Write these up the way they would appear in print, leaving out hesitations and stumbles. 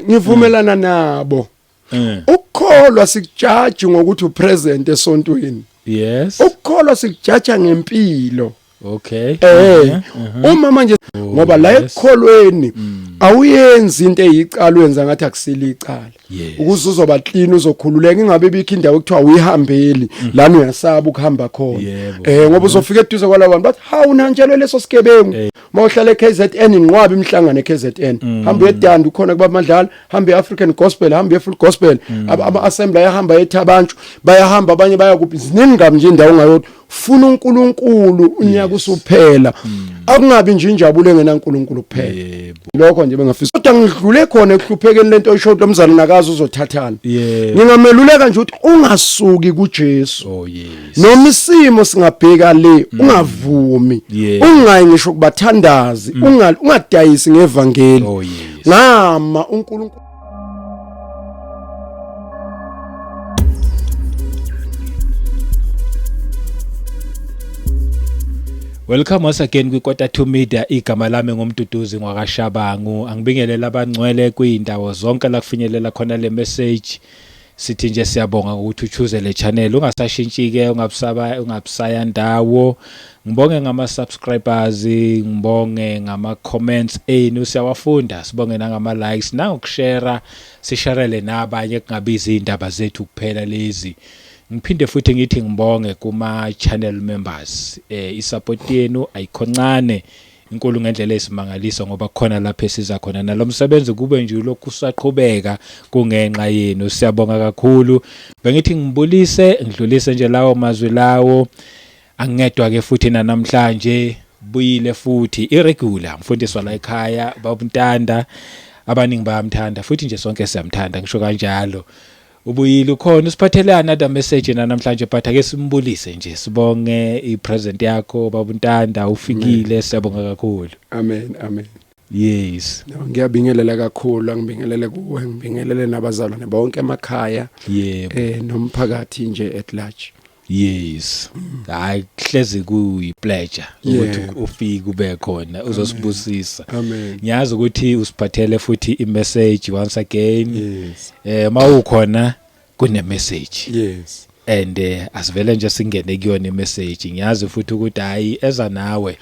Ngivumelana nabo. Ukukholwa sikujaji ngokuthi upresent esontweni. Yes. Ukukholwa sikujaja ngempilo. Okay. Uma manje ngoba la ekukholweni awuyenzi into eyicala wenza ngathi akusile icala. Ukuze uzoba clean uzokhululeka ingabe bikho indawo ekuthiwa uyihambeli lana uyasaba ukuhamba khona. Ngoba uzofika eduze kwalabantu bathi hawu nanjalo leso sikebengu. Mawuhlala eKZN inqwabi imhlangano eKZN. Hamba edanda ukhona kuba amadlala, hamba eAfrican Gospel, hamba eFull Gospel, ama-assembly ayahamba ethabantu, bayahamba abanye baya kuphi ziningi nje indawo ongayodwa. Funa uNkulunkulu unyaka usuphela akungabi nje injabulo engenaNkulunkulu kuphela lokho nje bengafisa kodwa ngidlule khona ekuhluphekeni lento oyisho lomzali nakazi uzothathana ngingameluleka nje ukuthi ungasuki kuJesu noma isimo singabheka le ungavumi ungayi ngisho kubathandazi ungadayisi ngevangeli ngama uNkulunkulu. Welcome once again kwiKota 2 Media. Igama lami ngomduduzi ngwakashabangu. Angibingelela abangcwele kuyindawo zonke la kufinyelela khona le message. Sithi nje siyabonga ukuthi uchoose le channel. Ungasashintshike, ungabusaya ndawo. Ngibonge ngama subscribers, ngibonge ngama comments enu siyawafunda. Sibonge nangama likes, nangokushare, sisharele nabanye kungabizi indaba zethu kuphela lezi. Ngiphinde futhi ngithi ngibonge kuma channel members isupport yenu ayikhoncane inkulu ngendlela esimangaliso ngoba khona lapha esiza khona nalomsebenzi kube nje lokhu saqhubeka kungenxa yenu siyabonga kakhulu. Bengithi ngibulise ngidlulise nje lawo mazwi lawo angedwa ke futhi namhlanje buyile futhi irregular mfundiswa la ekhaya babuntanda abaningi bayamthanda futhi nje sonke siyamthanda ngisho kanjalo. Ubuyile ukhona usiphathelana na message namhlanje but ake simbulise nje sibonge ipresent yakho babuntanda ufikile siyabonga kakhulu. Amen. Yes. Ngiyabingelela kakhulu ngibingelele kuwe ngibingelele nabazalwane bonke emakhaya nomphakathi nje at large. Yes. Hayi hlezi kuyipleasure ukuthi ufike ube khona uzosibusisa. Amen. Ngiyazi ukuthi usiphathele futhi imessage once again. Yes. Mawukhona kune message. Yes. And asivele nje singene kuyona imessage ngiyazi futhi ukuthi hayi eza nawe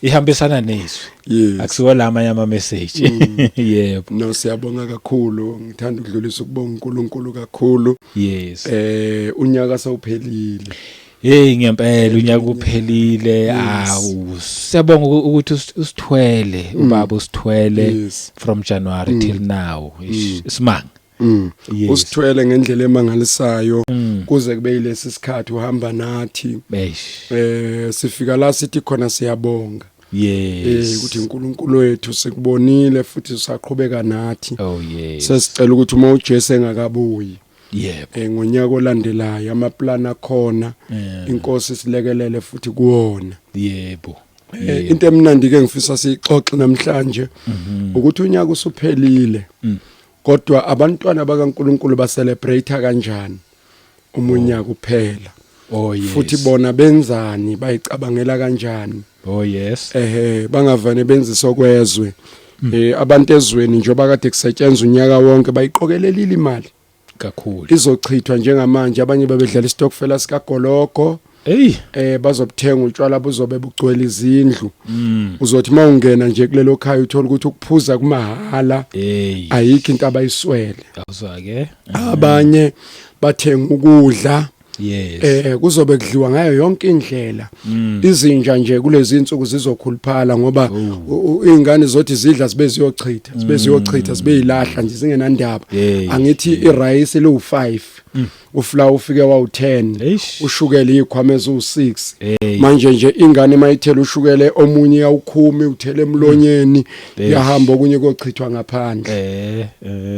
ihambisana nezwi. Yes. Akusiwo lama ama message. Yebo. No siyabonga kakhulu ngithanda ukudlulisa ukubonga uNkulunkulu kakhulu. Yes. Unyaka sawuphelile. Hey ngempela unyaka uphelile. Siyabonga ukuthi usithwele ubaba usithwele from January till now. Isimanga. Yes. Usithwele ngendlela emangalisayo kuze kube yilesi sikhathi uhamba nathi. Sifika la sithi khona siyabonga. Yes. Ukuthi uNkulunkulu wethu sikubonile futhi usaqhubeka nathi. Oh yes. Sesicela ukuthi uma uJesu engakabuyi. Yebo. Ngonyaka olandelayo amaplan akhona inkosi silekelele futhi kuona. Yebo. Into emnandi ke ngifisa sixoxe namhlanje ukuthi unyaka usuphelile. Kodwa abantwana bakaNkulunkulu ba celebrate kanjani umunyaka kuphela. Oh yes. Futhi bona benzani bayicabangela kanjani. Oh yes. Bangavane benzisa okwezwe. Abantu ezweni njoba kade kusetshenzwa unyaka wonke bayiqokelelile imali kakhulu. Izochithwa njengamanje abanye babedlala istokfela sikagologo. Bazobuthenga utshwala buzobe bugcwele izindlu. Uzothi mawungena nje kulelo khaya uthola ukuthi ukuphuza kumahala. Ayikho into abayiswele. Awuzwa ke. Abanye bathenga ukudla. Yes. Kuzobe kudliwa ngayo yonke indlela. Izinja nje kulezi insuku zizokhuluphala ngoba izingane zothi zidla sibe ziyochitha sibe yilahla nje zingenandaba. Angithi irice lu5 uflour ufike wawu10 ushukela ikhwama ezu6 manje nje ingane mayithela ushukele omunye yawukhumi uthele emlonyeni yahamba okunye kochithwa ngaphandle.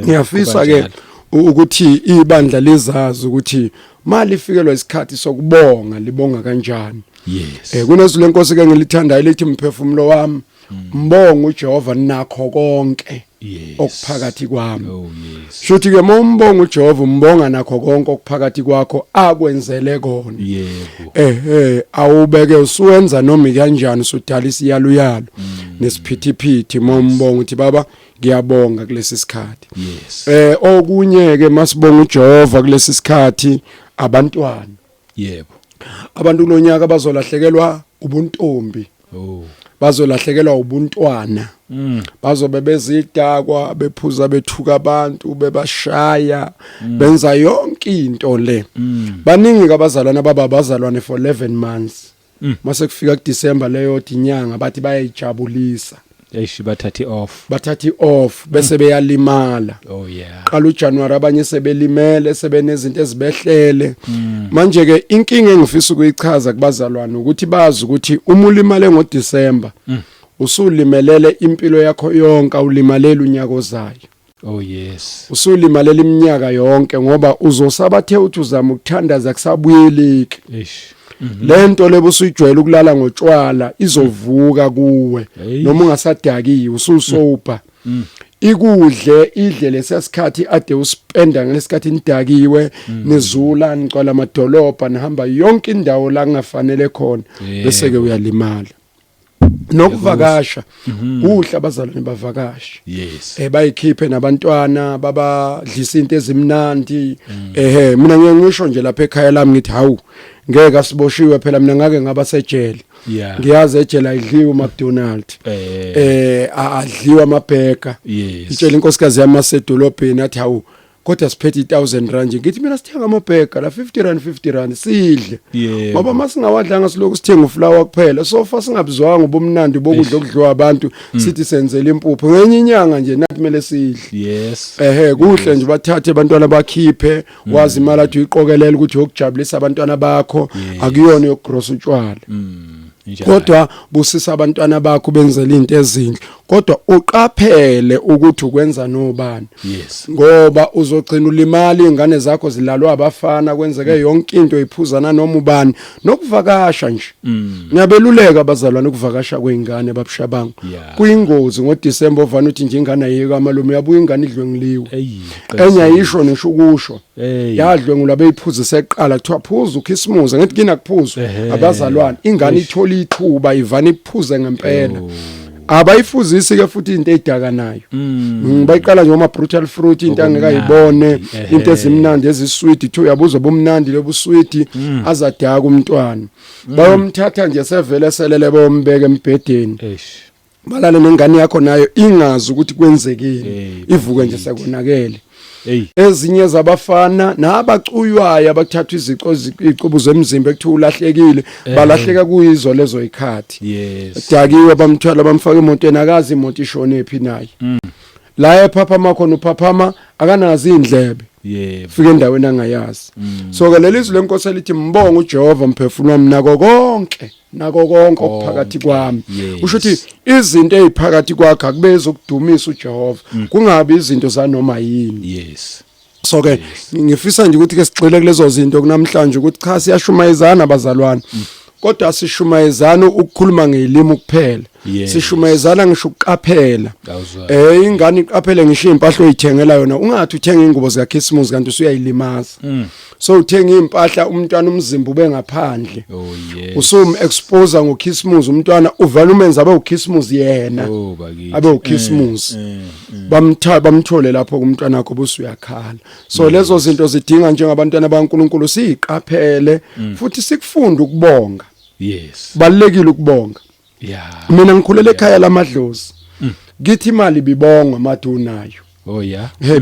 Ngiyafisa ke ukuthi ibandla lezazi ukuthi mali ifikelwa isikhathi sokubonga libonga kanjani. Yes. Kunezwi lenkosi ke ngilithandayo lithi mphefumulo wami mbonga uJehova nakho konke okuphakathi kwami. Oh yes. Shuthi ke mombonga uJehova umbonga nakho konke okuphakathi kwakho akwenzele kona. Yebo. Awubeke usuwenza noma kanjani usudala isiyaluyalo nesiphithiphithi mombonga uthi baba ngiyabonga kulesi sikhathi. Yes. Okunye ke masibonga uJehova kulesi sikhathi abantwana. Yebo. Abantu kulonyaka bazolahlekelwa ubuntombi. Oh. Bazolahlekelwa ubuntwana. Bazobe bezidakwa bephuza bethuka abantu bebashaya benza yonke into le. Baningi abazalwana babazalwane for 11 months. Mase kufika kuDecember leyo inyanga bathi bayayijabulisa. Eish bathathi off bese beyalimala. Oh yeah. Qala uJanuary abanye sebelimele sebenezinto ezibehlele. Manje ke inkinga engifisa ukuyichaza kubazalwane ukuthi bazi ukuthi uma ulimale ngoDecember usulimelele impilo yakho yonke awulimalela unyaka ozayo. Oh yes. Usulimalela iminyaka yonke ngoba uzosabathe uthi uzama ukuthandaza kusabuyeleki. Eish. Lento lebusuyijwayela ukulala ngotshwala izovuka kuwe noma ungasadakiwe ususopa. Ikudle idle lesikhathi ade uspenda ngalesikhathi nidakiwe nizula nicwala amadolobha nihamba yonke indawo la kungafanele khona bese ke uyalimala. Nokuvakasha kuhle abazalwane bavakasha. Yes. Bayikhiphe nabantwana babadlisa into ezimnandi. Mina ngisho nje lapha ekhaya lami ngithi hawu ngeke asiboshiwe phela mina ngake ngaba sejele. Ngiyazi ejele ayidliwa uMcDonald. Adliwa amabheka. Itshela inkosikazi yami asedolobheni athi hawu kodwa siphethe 1000 rand ngithi mina sithenga amabheka la 50 rand sidle. Ngoba masingawadlanga siloko sithenga uflower kuphela sofa singabizwanga ubumnandi bokudla okudliwa abantu sithi senzele impuphu ngenye inyanga nje nathi kumele sidle. Yes. Kuhle nje bathathe abantwana bakhiphe wazi imali athi uyiqokelela ukuthi ukujabulisa abantwana bakho akuyona yokugross utshwala. Kodwa busisa abantwana bakho benzele into ezinhle kodwa uqaphele ukuthi ukwenza nobani. Ngoba uzogcina ulimali ingane zakho zilalwa abafana kwenzeke yonke into iphuzana noma ubani nokuvakasha nje. Ngiyabeluleka abazalwane ukuvakasha kweingane babushabangu kuyingozi ngoDecember ovana uthi nje ingane ayike amalume yabuya ingane idlwe ngiliwe enye ayisho nesho ukusho yadlwe ngulabe iphuze seqala kuthiwa phuza uKhisimusi ngithi kina kuphuzwa abazalwane ingane itholi ithuba ivana iphuze ngempela. Abayifuzisi ke futhi into edaka nayo. Bayiqala nje ama brutal fruit into angekayibone into ezimnandi ezisweet ithi uyabuza bomnandi lobusweet azadaka umntwana. Bayomthatha nje sevele selele bombeke embhedeni. Balale nengane yakho nayo ingazi ukuthi kwenzekile ivuke nje sekonakele. Ezinye zabafana nabacuywayo abathatha izicubu zemzimba ekuthiwa ulahlekile balahleka kuyizo lezo ikhathi. Dakiwe bamthwala bamfaka emotweni akazi imoto ishone ephi naye. La ephaphama khona uphaphama akanazi indlebe. Fika endaweni angayazi. So ke lelizwi lenkosi lithi mbonga uJehova mphefumulo wami nako konke okuphakathi kwami. Usho ukuthi izinto eziphakathi kwakhe akubeze ukudumisa uJehova kungabi izinto zanoma yini. So ke ngifisa nje ukuthi ke sigxile kulezo zinto kunamhlanje ukuthi cha siyashumayezana abazalwane. Kodwa sishumayezana ukukhuluma ngelimi kuphela. Sishumayezana ngisho ukuqaphela. Ingane iqaphele ngisho impahla oyithengela yona ungathi uthenga ingubo zikaKhisimusi kanti usuyayilimaza. So uthenga impahla umntwana umzimba ube ngaphandle. Usum expose ngoKhisimusi umntwana uvala umenza abe uKhisimusi yena. Abe uKhisimusi. Bamthole lapho kumntwana wakho busuyakhala. So lezo zinto zidinga njengabantwana baNkulunkulu siqaphele futhi sikufunda ukubonga. Balekile ukubonga. Mina ngikhulele ekhaya lamadlozi. Ngithi imali bibongwa made unayo.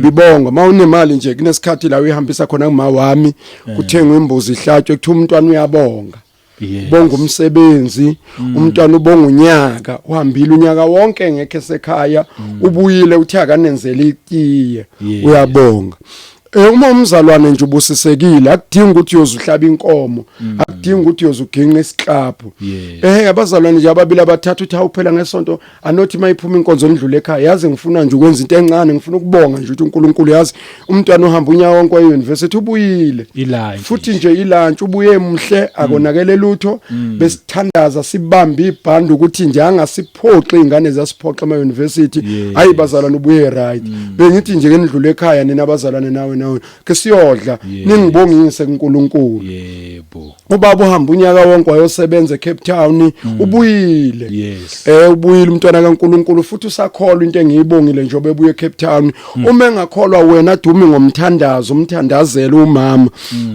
Bibongwa mawunemali nje kunesikhathi la uyihambisa khona kuma wami kuthengwa imbuzi ihlatshwe kuthi umntwana uyabonga. Bonga umsebenzi umntwana ubonga unyaka uhambile unyaka wonke ngeke esekhaya ubuyile uthi akanenzela itiye uyabonga. Uma umzalwane nje ubusisekile akudingi ukuthi uyozuhlaba inkomo akudingi ukuthi uyozuginqa isiklaphu. Abazalwane nje ababili abathathu uthi awuphela ngesonto anothi mayiphuma inkonzo endlule ekhaya yazi ngifuna nje ukwenza into encane ngifuna ukubonga nje ukuthi uNkulunkulu yazi umntwana uhamba unyaka wonke euniversity ubuyile futhi nje ilunch ubuye emhle akonakele lutho besithandaza sibambe ibhandi ukuthi nje angasiphoxe ingane zasiphoxe ema university hayi bazalwane ubuye right bengithi nje endlule ekhaya nina abazalwane nawe nawe ke siyodla ningibongise kuNkulunkulu. Yebo. Ubaba uhamba unyaka wonke wayosebenza eCape Town ubuyile. Yes. Ubuyile umntwana kaNkulunkulu futhi usakholwa into engiyibongile njengoba ebuye eCape Town. Uma engakholwa wena dumi ngomthandazo umthandazela umama.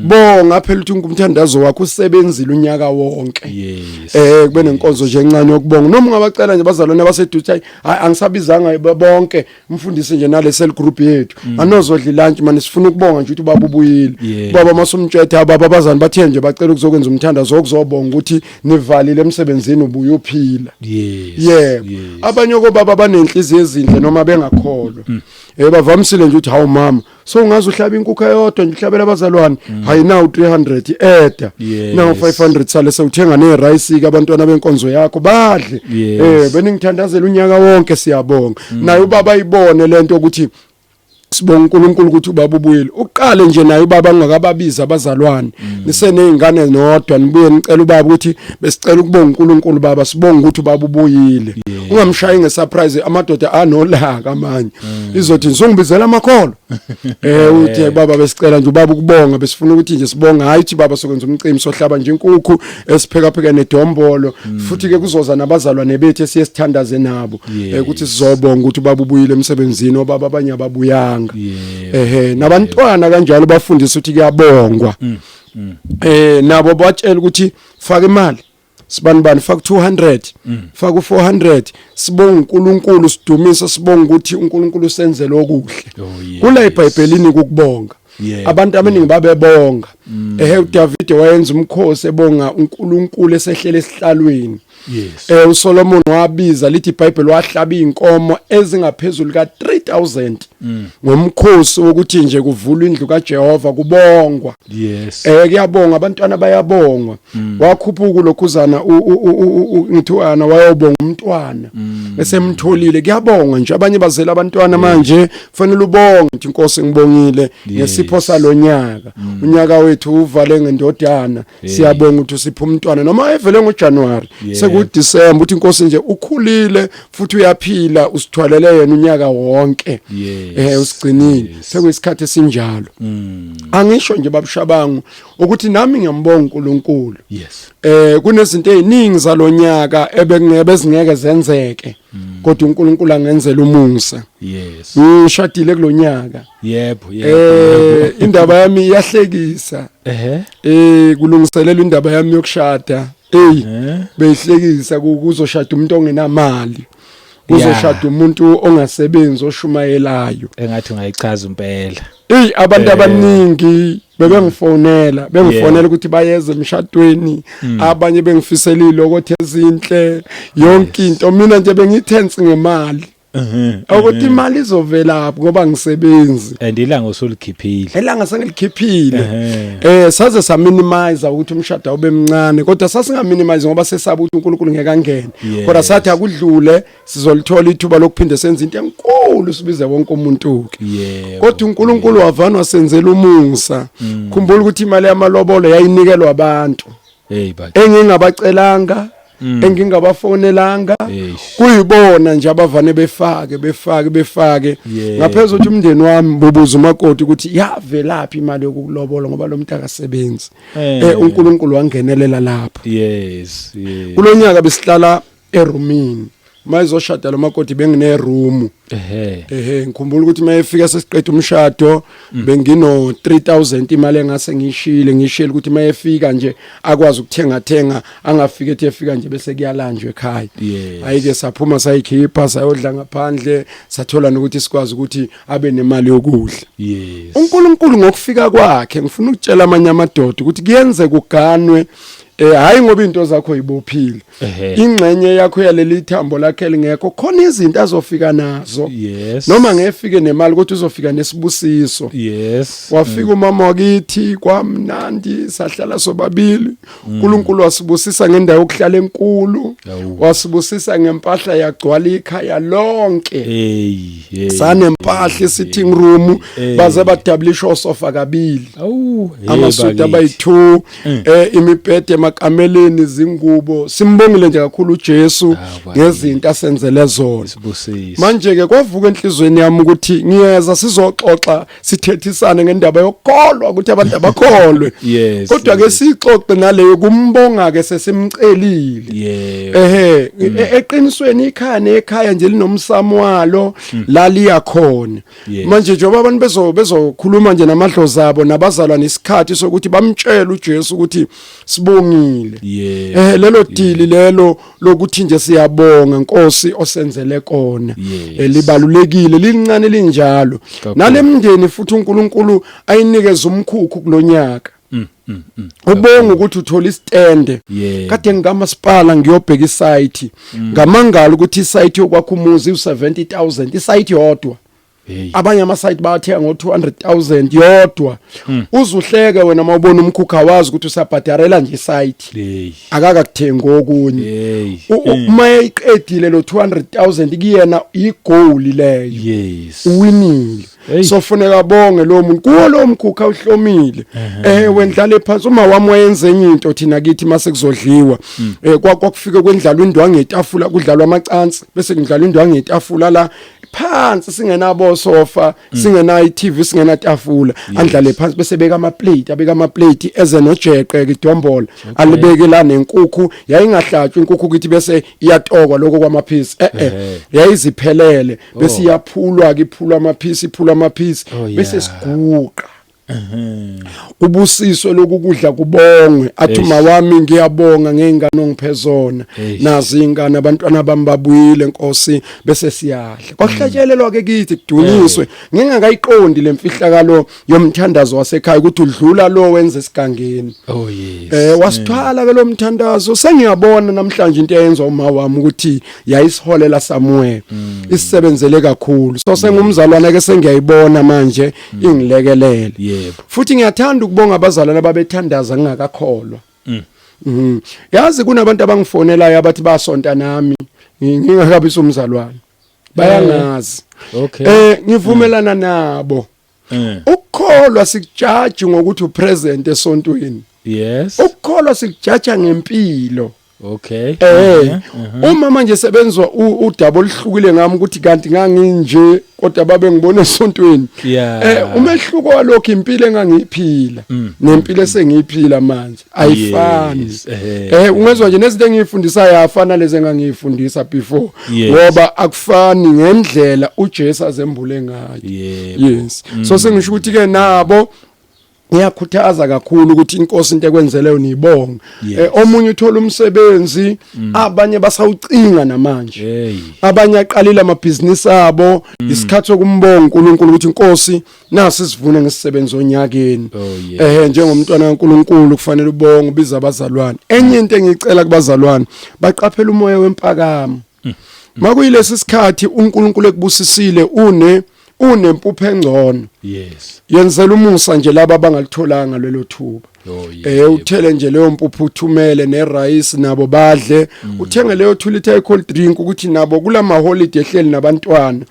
Bonga phela uthi umthandazo wakho usebenzile unyaka wonke. Yes. Kube nenkonzo nje encane yokubonga. Noma ungabacela nje bazalwane abaseduthi hayi angisabizanga bonke mfundisi nje nale cell group yethu. Anozodla lunch manje sifuna ukubonga nje ukuthi ubaba ubuyile. Baba masumtshela ababa abazana bathe nje bacela ukuzokwenza umthandazo okuzobonga ukuthi nivalile emsebenzini ubuye uphila. Yes. Abanye kobaba banenhliziyo ezinhle noma bengakholwa. Bavamisile nje ukuthi hawu mama so ungaze uhlaba inkukhu eyodwa nje uhlabela abazalwane hayi nawu 300 eda nawu 500 sale sewuthenga nerice ke abantwana benkonzo yakho badle. Beningithandazela unyaka wonke siyabonga naye ubaba ayibone lento ukuthi sibonga uNkulunkulu ukuthi ubaba ubuyile. Uqale nje naye ubaba ngakababiza abazalwane nisenezingane nodwa nibuye nicela ubaba ukuthi besicela ukubonga uNkulunkulu baba sibonga ukuthi ubaba ubuyile. Ungamshayi ngesurprise amadoda anolaka manje izothi ngizongibizela amakholo. Uthi baba besicela nje ubaba ukubonga besifuna ukuthi nje sibonga hayi ukuthi baba sokwenza umcimbi sohlaba nje inkukhu esipheka pheka nedombolo futhi ke kuzoza nabazalwane bethu esiyesithandaze nabo ukuthi sizobonga ukuthi ubaba ubuyile emsebenzini obaba abanye ababuyanga. Nabantwana kanjalo bafundisa ukuthi kuyabongwa. Nabo batshela ukuthi faka imali sibanibani faka 200 faka u400 sibonga uNkulunkulu sidumisa sibonga ukuthi uNkulunkulu usenzele okuhle. Kula iBhayibhelini ukubonga abantu abaningi babebonga. uDavid wayenza umkhosi ebonga uNkulunkulu esehlela esihlalweni. uSolomon wabiza lithi iBhayibheli wahlaba inkomo ezingaphezulu ka3000 ngomkhosi ukuthi nje kuvulwa indlu kaJehova kubongwa. Kuyabonga abantwana bayabongwa. Wakhuphuka lokhuzana ngithiwana wayobonga umntwana esemtholile kuyabonga nje abanye bazela abantwana manje kufanele ubonge ukuthi inkosi ngibongile ngesipho salonyaka unyaka wethu uvale ngendodana siyabonga ukuthi usipha umntwana noma evele ngoJanuary sekuDisemba uthi inkosi nje ukhulile futhi uyaphila usithwalele yena unyaka wonke usigcinile sekuyisikhathi esinjalo. Angisho nje babushabangu ukuthi nami ngiyambonga uNkulunkulu. Kunezinto eziningi zalonyaka ebengeke zenzeke kodwa uNkulunkulu angenzela umusa. Ngishadile kulonyaka. Indaba yami iyahlekisa. Kulungiselela indaba yami yokushada. Beyihlekisa kuzoshada umuntu ongenamali. Kuzoshada umuntu ongasebenzi oshumayelayo. Engathi ungayichaza impela. Abantu abaningi bengifonela ukuthi bayeze emshadweni abanye bengifiselile ukuthi ezinhle yonke into mina nje bengithensi ngemali. Ukuthi imali izovela ngoba ngisebenzi andilanga usulikhiphile elanga sengikhiphile saze sa minimize ukuthi umshado ube mncane kodwa sasinga minimize ngoba sesaba ukuthi uNkulunkulu ngeke angene kodwa sathi akudlule sizolithola ithuba lokuphinde senze into enkulu sibize wonke umuntu kodwa uNkulunkulu wavanwa senzela umusa. Khumbula ukuthi imali yamalobolo yayinikelwa abantu engingabacelanga engingabafonelanga kuyibona nje abavane befake ngaphezulu ukuthi umndeni wami bobuza umakoti ukuthi yavelaphi imali yokulobola ngoba lo muntu akasebenzi. uNkulunkulu wangenelela lapho. Kulonyaka besihlala eroomini mayizoshada lo makoti bengine room. Ngikhumbula ukuthi mayefika sesiqeda umshado bengino 3000 imali engase ngishile ukuthi mayefika nje akwazi ukuthenga angafike ethi efika nje bese kuyalanjwa ekhaya. Ayike saphuma sayikhipha sayodla ngaphandle sathola nokuthi sikwazi ukuthi abe nemali yokudla. uNkulunkulu ngokufika kwakhe ngifuna ukutshela amanye amadoda ukuthi kuyenze kuganwe hayi ngoba into zakho yibophile ingxenye yakho yaleli thambo lakhe lingekho khona izinto azofika nazo noma ngefike nemali ukuthi uzofika nesibusiso. Wafika umama wakithi kwamnandi sahlala sobabili uNkulunkulu wasibusisa ngendawo yokuhlala enkulu wasibusisa ngempahla yagcwala ikhaya lonke sanempahla sitting room baze badablisha osofa kabili amasuta abayi2 imibhede emakameleni izingubo simbongile nje kakhulu uJesu ngezinto asenzele zona manje ke kwavuka enhlizweni yami ukuthi ngiyeza sizoxoxa sithethisane ngendaba yokukholwa ukuthi abantu abakholwe kodwa ke sixoxe naleyo kumbonga ke sesimcelile eqinisweni ekhaya nje linomsamo walo laliya khona manje njengoba abantu bezokhuluma nje namadlozi abo nabazalwa isikhathi sokuthi bamtshela uJesu ukuthi sibongile lelo dili lelo lokuthi nje siyabonga Nkosi osenzele kona libalulekile lincane linjalo nalemndeni futhi uNkulunkulu ayinikeza umkhukhu kulonyaka ubonga ukuthi uthola istand kade ngikamasipala ngiyobheka isite ngamangala ukuthi isite yokwakha umuzi u70,000 isite yodwa abanye ama-site bayathenga ngo200,000 yodwa uzuhleke wena mawubona umkhukha wazi ukuthi usabhadarela nje isite akakakuthengi okunye uma eyiqedile lo 200,000 kuyena igoal leyo uwinile so funeka bonge lo muntu kuwo lo mkhukha uhlomile wendlale phansi uma wami wayenza enye into thina kithi mase kuzodliwa kwakufike kwendlala indwangu ngetafula kudlalwa amacansi bese kudlalwa indwangu ngetafula la phansi singenabo sofa singena iTV singena tafula andlale phansi bese abeka ama-plate eze nojeqe ke idombola alibeke la nenkukhu yayingahlatshwa inkukhu kithi bese iyatokwa lokho kwamaphisi yayiziphelele bese iyaphulwa ke iphulwa amaphisi bese siguqa kubusiswe lokudla kubongwe athi mawami ngiyabonga ngengane ongiphezona nazi ingane abantwana bami babuyile Nkosi bese siyadla kwahlatshelelwa ke kithi kudunyiswe ngingakayiqondi lemfihlakalo yomthandazo wasekhaya ukuthi udlula lo wenza esigangeni wasithwala ke lo mthandazo sengiyabona namhlanje into eyenza uma wami ukuthi yayisiholela Samuel isebenzele kakhulu so sengumzalwana ke sengiyayibona manje ingilekelele futhi ngiyathanda ukubonga abazalwane ababethandaza ngingakakholwa yazi kunabantu abangifonelayo abathi basonta nami ngingakabi umzalwane bayangazi ngivumelana nabo ukukholwa sikujaji ngokuthi upresent esontweni ukukholwa sikujaja ngempilo uma manje sebenzwa udaba oluhlukile ngami ukuthi kanti nganginje kodwa babe ngibona esontweni umehluko walokho impilo engangiyiphila nempilo esengiyiphila manje ayifani ungezwa nje nezinto engiyifundisayo afana lezi engangiyifundisa before ngoba akufani ngendlela uJesu azembule ngayo so sengisho ukuthi ke nabo ngiyakhuthaza kakhulu ukuthi inkosi into ekwenzeleyo niyibonga omunye uthola umsebenzi abanye basawucinga namanje abanye aqalile amabhizinisi abo isikhathi sokumbonga uNkulunkulu ukuthi inkosi nasi sivune ngesisebenzi onyakeni njengomntwana kaNkulunkulu kufanele ubonge ubiza abazalwane enye into engicela kubazalwane baqaphela umoya wempakamo makuyilesi sikhathi uNkulunkulu ekubusisile unempupho engcono yenzela umusa nje laba abangalitholanga lelo thuba uthele nje leyo mpuphu uthumele nerice nabo badle uthenge leyo 2 liter cold drink ukuthi nabo kulama holiday ehleli nabantwana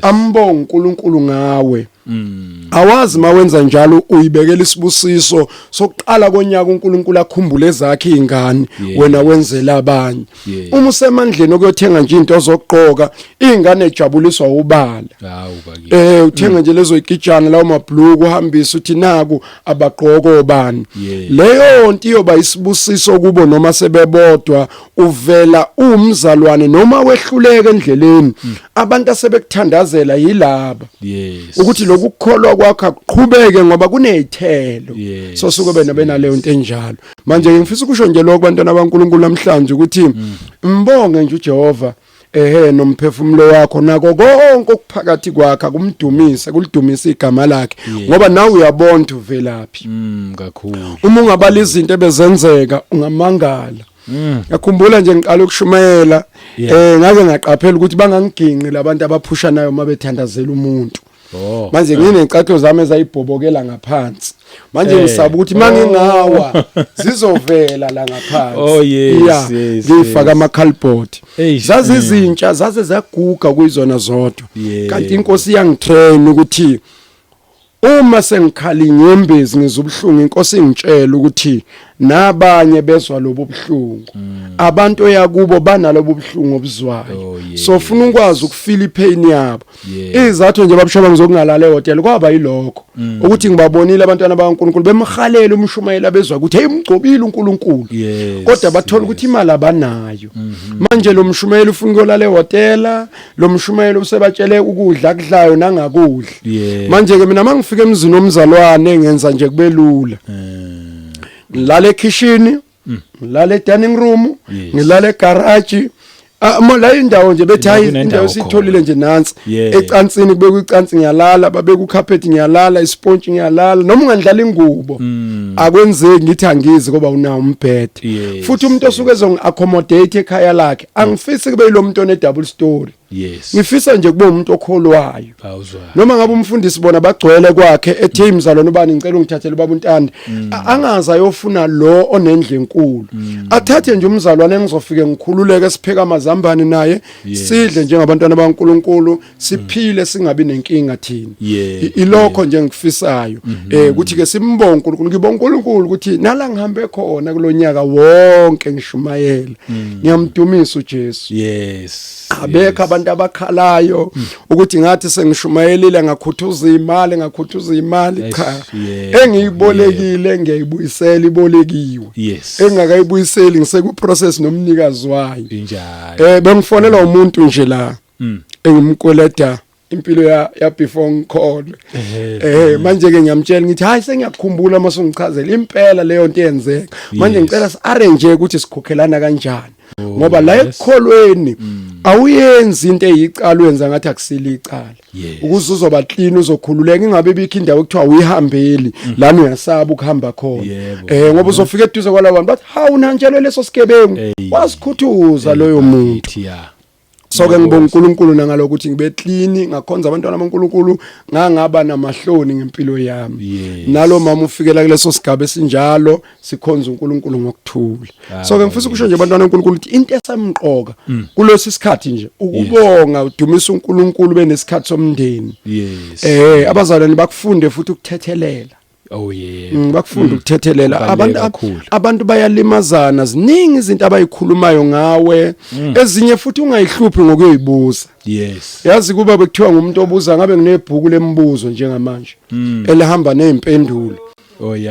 ambonga uNkulunkulu ngawe awazi mawenza njalo uyibekela isibusiso sokuqala konyaka uNkulunkulu akhumbule ezakhe izingane wena wenzela abanye uma usemandleni okuyothenga nje into ozogqoka izingane ejabuliswa ubala uthenga nje lezo ikitshana lawo mabhluku uhambisa uthi naku abagqoko obani leyo nto iyoba isibusiso kubo noma sebebodwa uvela umzalwane noma wehluleke endleleni abantu asebekuthandazela yilaba ukuthi lokukholwa kwakho aqhubeke ngoba kunezithelo so suke benaleyo into enjalo manje ngifisa ukusho nje lokho bantwana baNkulunkulu namhlanje ukuthi mbonge nje uJehova nomphefumulo wakho nako konke okuphakathi kwakhe kumdumise kulidumisa igama lakhe ngoba nawe uyabona uvelaphi kakhulu uma ungabala izinto ebezenzeka ungamangala ngakhumbula nje ngiqala ukushumayela ngake ngaqaphela ukuthi bangangiginqi labantu abaphushanayo mabethandazela umuntu manje nginecatho zami ezayibhobokela ngaphansi manje ngisaba ukuthi mangingawa zizovela la ngaphansi ngifaka ama-cardboard zazi izintsha zaze zaguga kuyizona zodwa kanti inkosi yangitrain ukuthi uma sengikhala inyembezi ngizobuhlungu inkosi ingitshela ukuthi nabanye bezwa lobo buhlungu abantu yakubo banalobo buhlungu obuzwayo so ufuna ukwazi ukufeel ipain yabo izathu nje babushoba ngizokungalala ehotel kwaba yilokho ukuthi ngibabonile abantwana bakaNkulunkulu bemhalela umshumayela bezwa ukuthi hey umgcobile uNkulunkulu kodwa bathola ukuthi imali abanayo manje lo mshumayela ufuna ukulala ehotel lo mshumayela usebatshele ukudla akudlayo nangakudla manje ke mina mangifika emzini omzalwane ngenza nje kube lula ngilala ekitchen ngilala edining room ngilala egarage la indawo nje bethi hayi indawo sitholile nje nansi ecansini kubeka icansi ngiyalala babeka ucarpet ngiyalala isponge ngiyalala noma ungandlala ingubo akwenzeki ngithi angizi ngoba unawo umbhede futhi umuntu osuke ezongiaccommodate ekhaya lakhe angifisi kube lo muntu one double story ngifisa nje kube umuntu okholwayo noma ngabe umfundisi bona bagcwele kwakhe ethe imzalwane ubani ngicela ungithathele baba uNtandi angaza ayofuna lo onendle enkulu athathe nje umzalwane engizofike ngikhululeke sipheka amazambane naye sidle njengabantwana bakaNkulunkulu siphile singabi nenkinga thina ilokho nje ngifisayo ukuthi ke simbonge uNkulunkulu ngibonga uNkulunkulu ukuthi nala ngihambe khona kulonyaka wonke ngishumayela ngiyamdumisa uJesu abekho abantu abakhalayo ukuthi ngathi sengishumayelile ngakhuthuza imali cha engiyibolekile ngiyibuyisela ibolekiwe engakayibuyiseli ngiseku process nomnikazi wayo bengifonela umuntu nje la engimkoleta impilo ya before ngikholwe manje ke ngiyamtshela ngithi hayi sengiyakukhumbula mase ungichazela impela leyo nto yenzeka manje ngicela si-arrange ukuthi sikhokhelana kanjani ngoba la ekukholweni awuyenzi into eyicala uyenza ngathi akusile icala ukuze uzoba clean uzokhululeka ingabe bikho indawo ekuthiwa uyihambeli lana uyasaba ukuhamba khona ngoba uzofika eduze kwalabantu bathi hawu nanjalo leso sigebengu wasikhuthuza loyo muntu so ke ngibonga uNkulunkulu nangalokuthi ngibe clean ngakhonza abantwana bakaNkulunkulu ngangaba namahloni ngempilo yami nalo mama ufikela kuleso sigaba esinjalo sikhonza uNkulunkulu ngokuthula so ke ngifisa ukusho nje abantwana bakaNkulunkulu ukuthi into esamqoka kulesi sikhathi nje ukubonga udumisa uNkulunkulu benesikhathi somndeni abazalwane bakufunde futhi ukuthethelela bakufunda ukuthethelela abantu bayalimazana ziningi izinto abayikhulumayo ngawe ezinye futhi ungayihluphi ngokuyibuza yazi kuba bekuthiwa ngumuntu obuza ngabe nginebhuku lembuzo njengamanje elihamba nezimpendulo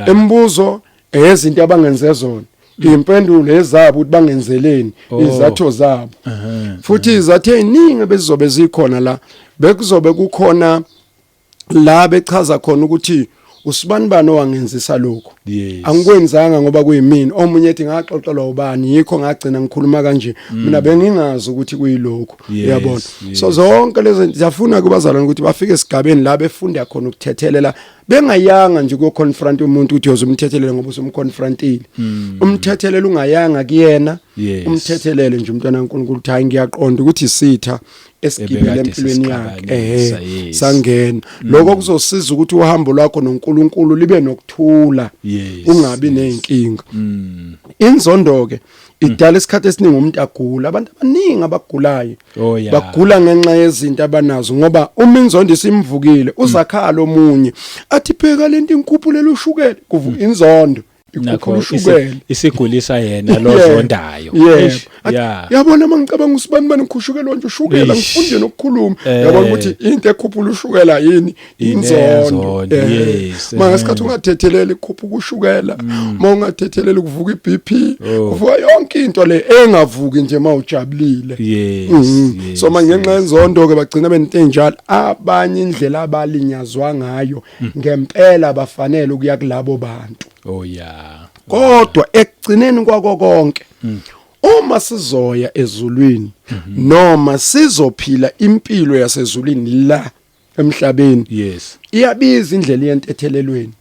embuzo eyezinto abangenze zona impendulo ezabo ukuthi bangenzeleni izathu zabo futhi izathu eziningi bezizobe zikhona la bekuzobe kukhona la bechaza khona ukuthi usibani bani owangenzisa lokho angikwenzanga ngoba kuyimini omunye ethi ngaxoxelwa ubani yikho ngagcina ngikhuluma kanje mina bengingazi ukuthi kuyilokho uyabona so zonke lezi ziyafuna kubazalwane ukuthi bafike esigabeni la befunda khona ukuthethelela bengayanga nje ukuconfront umuntu ukuthi uzomthethelela ngoba usumconfrontile umthethelela ungayanga kuyena umthethelele nje umntwana kaNkulunkulu ukuthi hayi ngiyaqonda ukuthi isitha esigibele empilweni yakhe sangena lokho kuzosiza ukuthi uhambo lwakho noNkulunkulu libe nokuthula ungabi nenkinga inzondo ke idala isikhathi esiningi umuntu agula abantu abaningi abagulayo bagula ngenxa yezinto abanazo ngoba uma inzondo isimvukile uzakhala omunye athi pheka lento inkuphulela ushukela kuvuka inzondo isigulisa yena lo zondayo yabona mangicabanga usibani bani ngikhushukela nje ushukela ngifunde nokukhuluma yabona ukuthi into ekhuphula ushukela yini inzondo mangasikhathi ungathethelela ikhuphuka ushukela mawungathethelela kuvuka iBP kuvuka yonke into le engavuki nje mawujabulile so mangenxa yenzondo ke bagcina benento enjalo abanye indlela abalinyazwa ngayo ngempela bafanele ukuya kulabo bantu kodwa ekugcineni kwako konke uma sizoya ezulwini noma sizophila impilo yasezulwini la emhlabeni iyabiza indlela yentethelelweni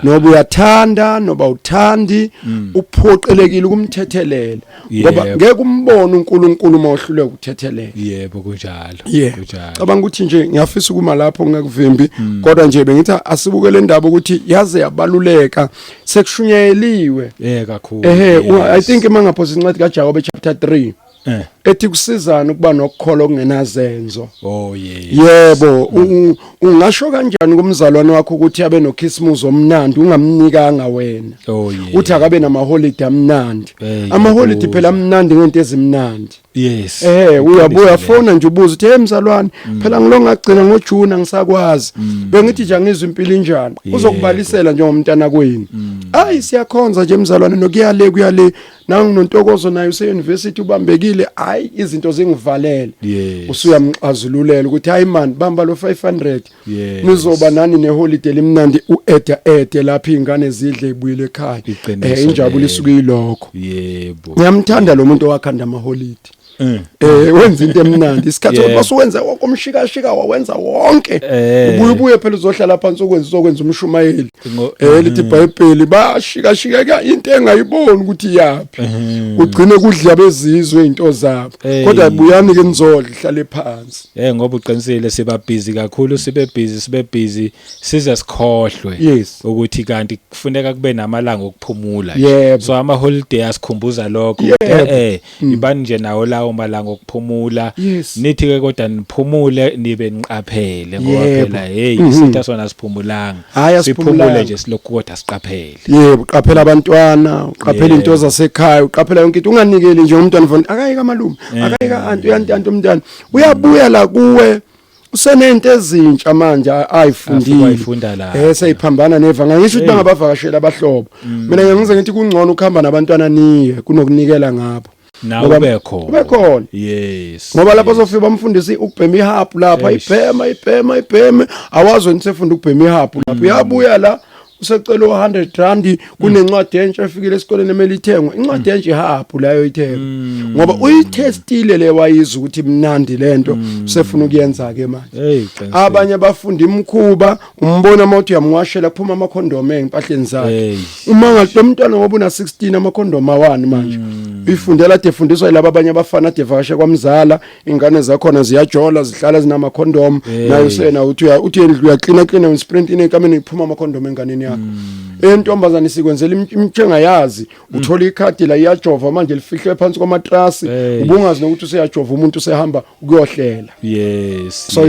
noba uyathanda noba uthandi uphoqelekile ukumthethelela ngoba ngeke umbone uNkulunkulu uma ohluleka ukuthethelela kunjalo cabanga ukuthi nje ngiyafisa ukuma lapho ngekuvimbi kodwa nje bengithi asibukele indaba ukuthi yaze yabaluleka sekushunyayeliwe kakhulu I think mangaphosi incwadi kaJakobe chapter 3 ethi kusizana ukuba nokukholwa okungenazenzo. Oh yes. Yebo, ungasho kanjani kumzalwane wakho ukuthi abe nokhisimuzi omnandi ungamnikanga wena? Oh yes. Uthi akabe namaholiday amnandi. Amaholiday phela amnandi ngento ezimnandi. Yes. Uyabuya phone nje ubuza uthi mzalwane phela ngilongagcina ngoJune angisakwazi. Bengithi nje angizwe impilo injani. Uzokubalisela njengomntana kwenu. Hayi siyakhonza nje mzalwane nokuyale nanginontokozo nayo use-university ubambekile. Hayi izinto zingivalele. Usuyamxazululela ukuthi hayi man bamba lo 500 nizoba nani neholiday limnandi ueda lapha ingane zidle ibuyile ekhaya. Injabulo isuke ilokho. Yebo. Ngiyamthanda lo muntu owakhanda amaholiday. Wenza into emnandi isikhathi basuwenza komshikashika wawenza wonke ubuye phela uzohlala phansi ukwenza umshumayeli lithi iBhayibheli bashikashika into engayiboni ukuthi yapi ugcine kudla bezizwe into zabo kodwa buyani ke nizodla ihlale phansi ngoba uqinisile siba busy kakhulu sibe busy size sikhohlwe ukuthi kanti kufuneka kube namalanga okuphumula so ama holiday asikhumbuza lokho ibani nje nawo lawo malanga okuphumula nithi ke kodwa niphumule nibe niqaphele ngoba phela isitha sona siphumulanga siphumule nje silokhu kodwa siqaphele uqaphela abantwana uqaphela into zasekhaya uqaphela yonke into unganikeli nje umntwana mfana akayika malume akayika anti uyanti umntwana uyabuya la kuwe usenento ezintsha manje ayifundile seyiphambana nevanga ngisho ukuthi bangabavakashela abahlobo mina ngize ngithi kungcono ukuhamba nabantwana niye kunokunikela ngabo nawo bekhona yes ngoba lapho sofika bamfundisi ukubhema ihapu lapha ibhema awazi nisefunda ukubhema ihapu lapho uyabuya la usecela 100 rand kunencwadi entsha efikile esikoleni emeli ithengwe incwadi entsha ihapu layo ithengwe ngoba uyitestile le wayiza ukuthi mnandi lento usefuna ukuyenza ke manje abanye abafunda imkhuba umbona mawuthi uyamwashela kuphuma amakhondom empahleni zakhe uma ngathi lo mntwana ngoba una 16 amakhondom a1 manje ifundela defundiswa yilabo abanye abafana devakashe kwamzala ingane zakhona ziyajola zihlala zinamakhondom nayo sena uthi endlu uyaklina usprint inenkameni iphuma amakhondom enganeni yakho entombazana sikwenzela imthenga yazi uthola ikhadi la iyajova manje lifihlwe phansi kwamatrasi ubungazi nokuthi useyajova umuntu usehamba ukuyohlela so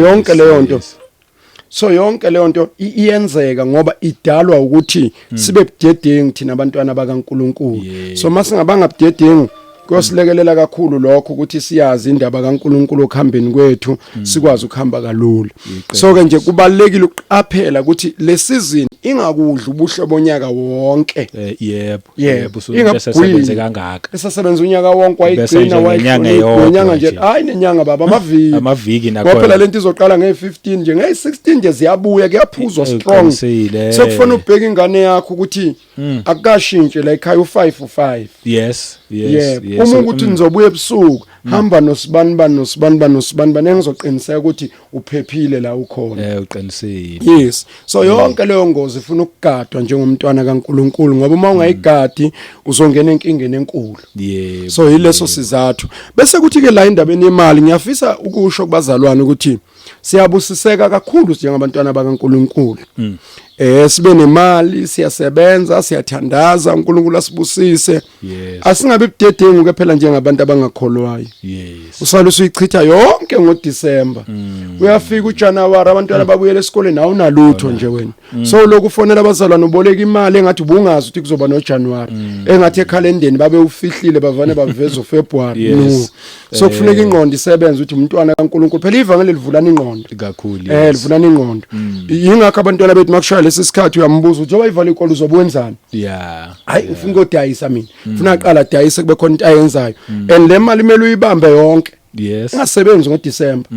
yonke leyo nto iyenzeka ngoba idalwa ukuthi sibe budedengu thina abantwana bakaNkuluNkulu so masingabanga budedengu kuyosilekelela kakhulu lokho ukuthi siyazi indaba kaNkuluNkulu okuhambeni kwethu sikwazi ukuhamba kalula so ke nje kubalekile ukuqaphela ukuthi le season ingakudla ubuhle bonyaka wonke yebo usesebenze kangaka esesebenza unyaka wonke wayigcina wayonyanga nje hayi nenyanga baba amaviki nakhona ngoba phela lento izoqala nge15 nje nge16 nje ziyabuya kuyaphuzwa strong sekufanele ubheke ingane yakho ukuthi akukashintshe la ekhaya u5 yes uma ukuthi nizobuya ebusuku hamba nosibani engizoqiniseka ukuthi uphephile la ukhona uqinisile so yonke leyo ngozi ifuna ukugadwa njengomntwana kaNkuluNkulu ngoba uma ungayigadi uzongena enkingeni enkulu so yileso sizathu bese kuthi ke la indabeni yemali ngiyafisa ukusho kubazalwane ukuthi siyabusiseka kakhulu njengabantwana bakaNkuluNkulu sibe nemali siyasebenza siyathandaza uNkulunkulu asibusise asingabe budedengu ke phela njengabantu abangakholwayo usale usichitha yonke ngoDisemba uyafika uJanuary abantwana babuyele esikoleni awunalutho nje wena so lokhu ufonela abazalwane uboleka imali engathi ubungazi ukuthi kuzoba noJanuary engathi ekhalendeni babe ufihlile bavane baveza uFebruary so kufuneka ingqondo isebenze ukuthi umntwana kaNkulunkulu phela ivangeli livulana ingqondo kakhulu livulana ingqondo yingakho abantwana bethu makushaya lesi sikhathi uyambuza ukuthi njoba ivale ikolo uzobuwenzani hayi ufuna ukudayisa mina ufuna aqala dayise kube khona into ayenzayo and le mali imele uyibambe yonke ngasebenzi ngoDisemba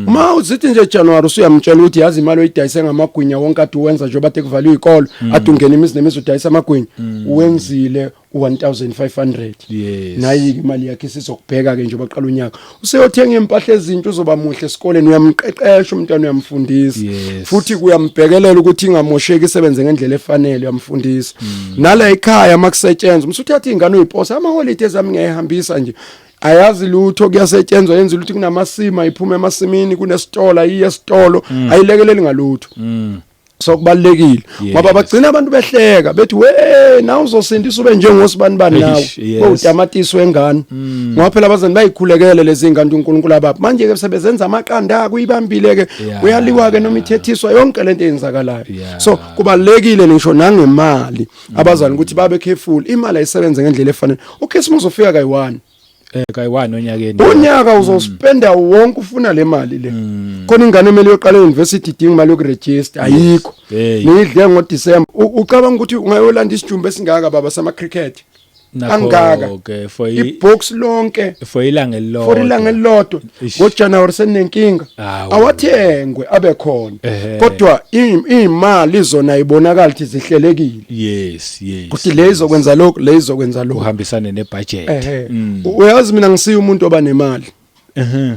uma uzithi nje January usuyamtshela ukuthi yazi imali oyidayise ngamagwinya wonke ade uwenza nje bathe kuvaliwe ikolo ade ungena imizi nemizi udayisa amagwinya uwenzile 1500 nayi imali yakhe sizokubheka ke nje baqala unyaka useyothenga impahla ezintsha uzoba muhle esikoleni uyamqeqesha umntwana uyamfundisa futhi kuyambhekelela ukuthi ingamosheki isebenze ngendlela efanele uyamfundisa nala ekhaya makusetshenzwa umsuthatha ingane uyiposa ama holidays ami ngiyahambisa nje ayazi lutho kuyasetshenzwa yenza ukuthi kunamasima iphuma emasimini kunesitolo ayiyesitolo ayilekeleli ngalutho sokubalekile ngoba bagcina abantu behleka bethi we nawu uzosindisa ube njengosibani bani nawo utamatisi wengane ngoba phela abazali bayikhulekele lezi ngane uNkulunkulu ababa manje ke sebezenza amaqanda kuyibambile ke uyaliwa ke noma ithethiswa yonke lento eyenzakalayo so kubalekile ngisho nangemali abazali ukuthi babe careful imali ayisebenze ngendlela efanele uChristmas ufika kayi1 kayi1 onyakeni unyaka uzospenda wonke ufuna le mali le khona ingane emeli yoqala euniversity idinga imali yokuregister ayikho nidle ngoDecember ucabanga ukuthi ungayolanda isijumbe esingaka baba sama cricket angaka okay ibox lonke for ilanga elilodwa ngoJanuary senenkinga awathengwe abe khona kodwa imali zona ibonakala ukuthi zihlelekile yes kuthi lezo kwenza lokho lezo kwenza lokho uhambisane nebudget uyazi mina ngisiya umuntu obanemali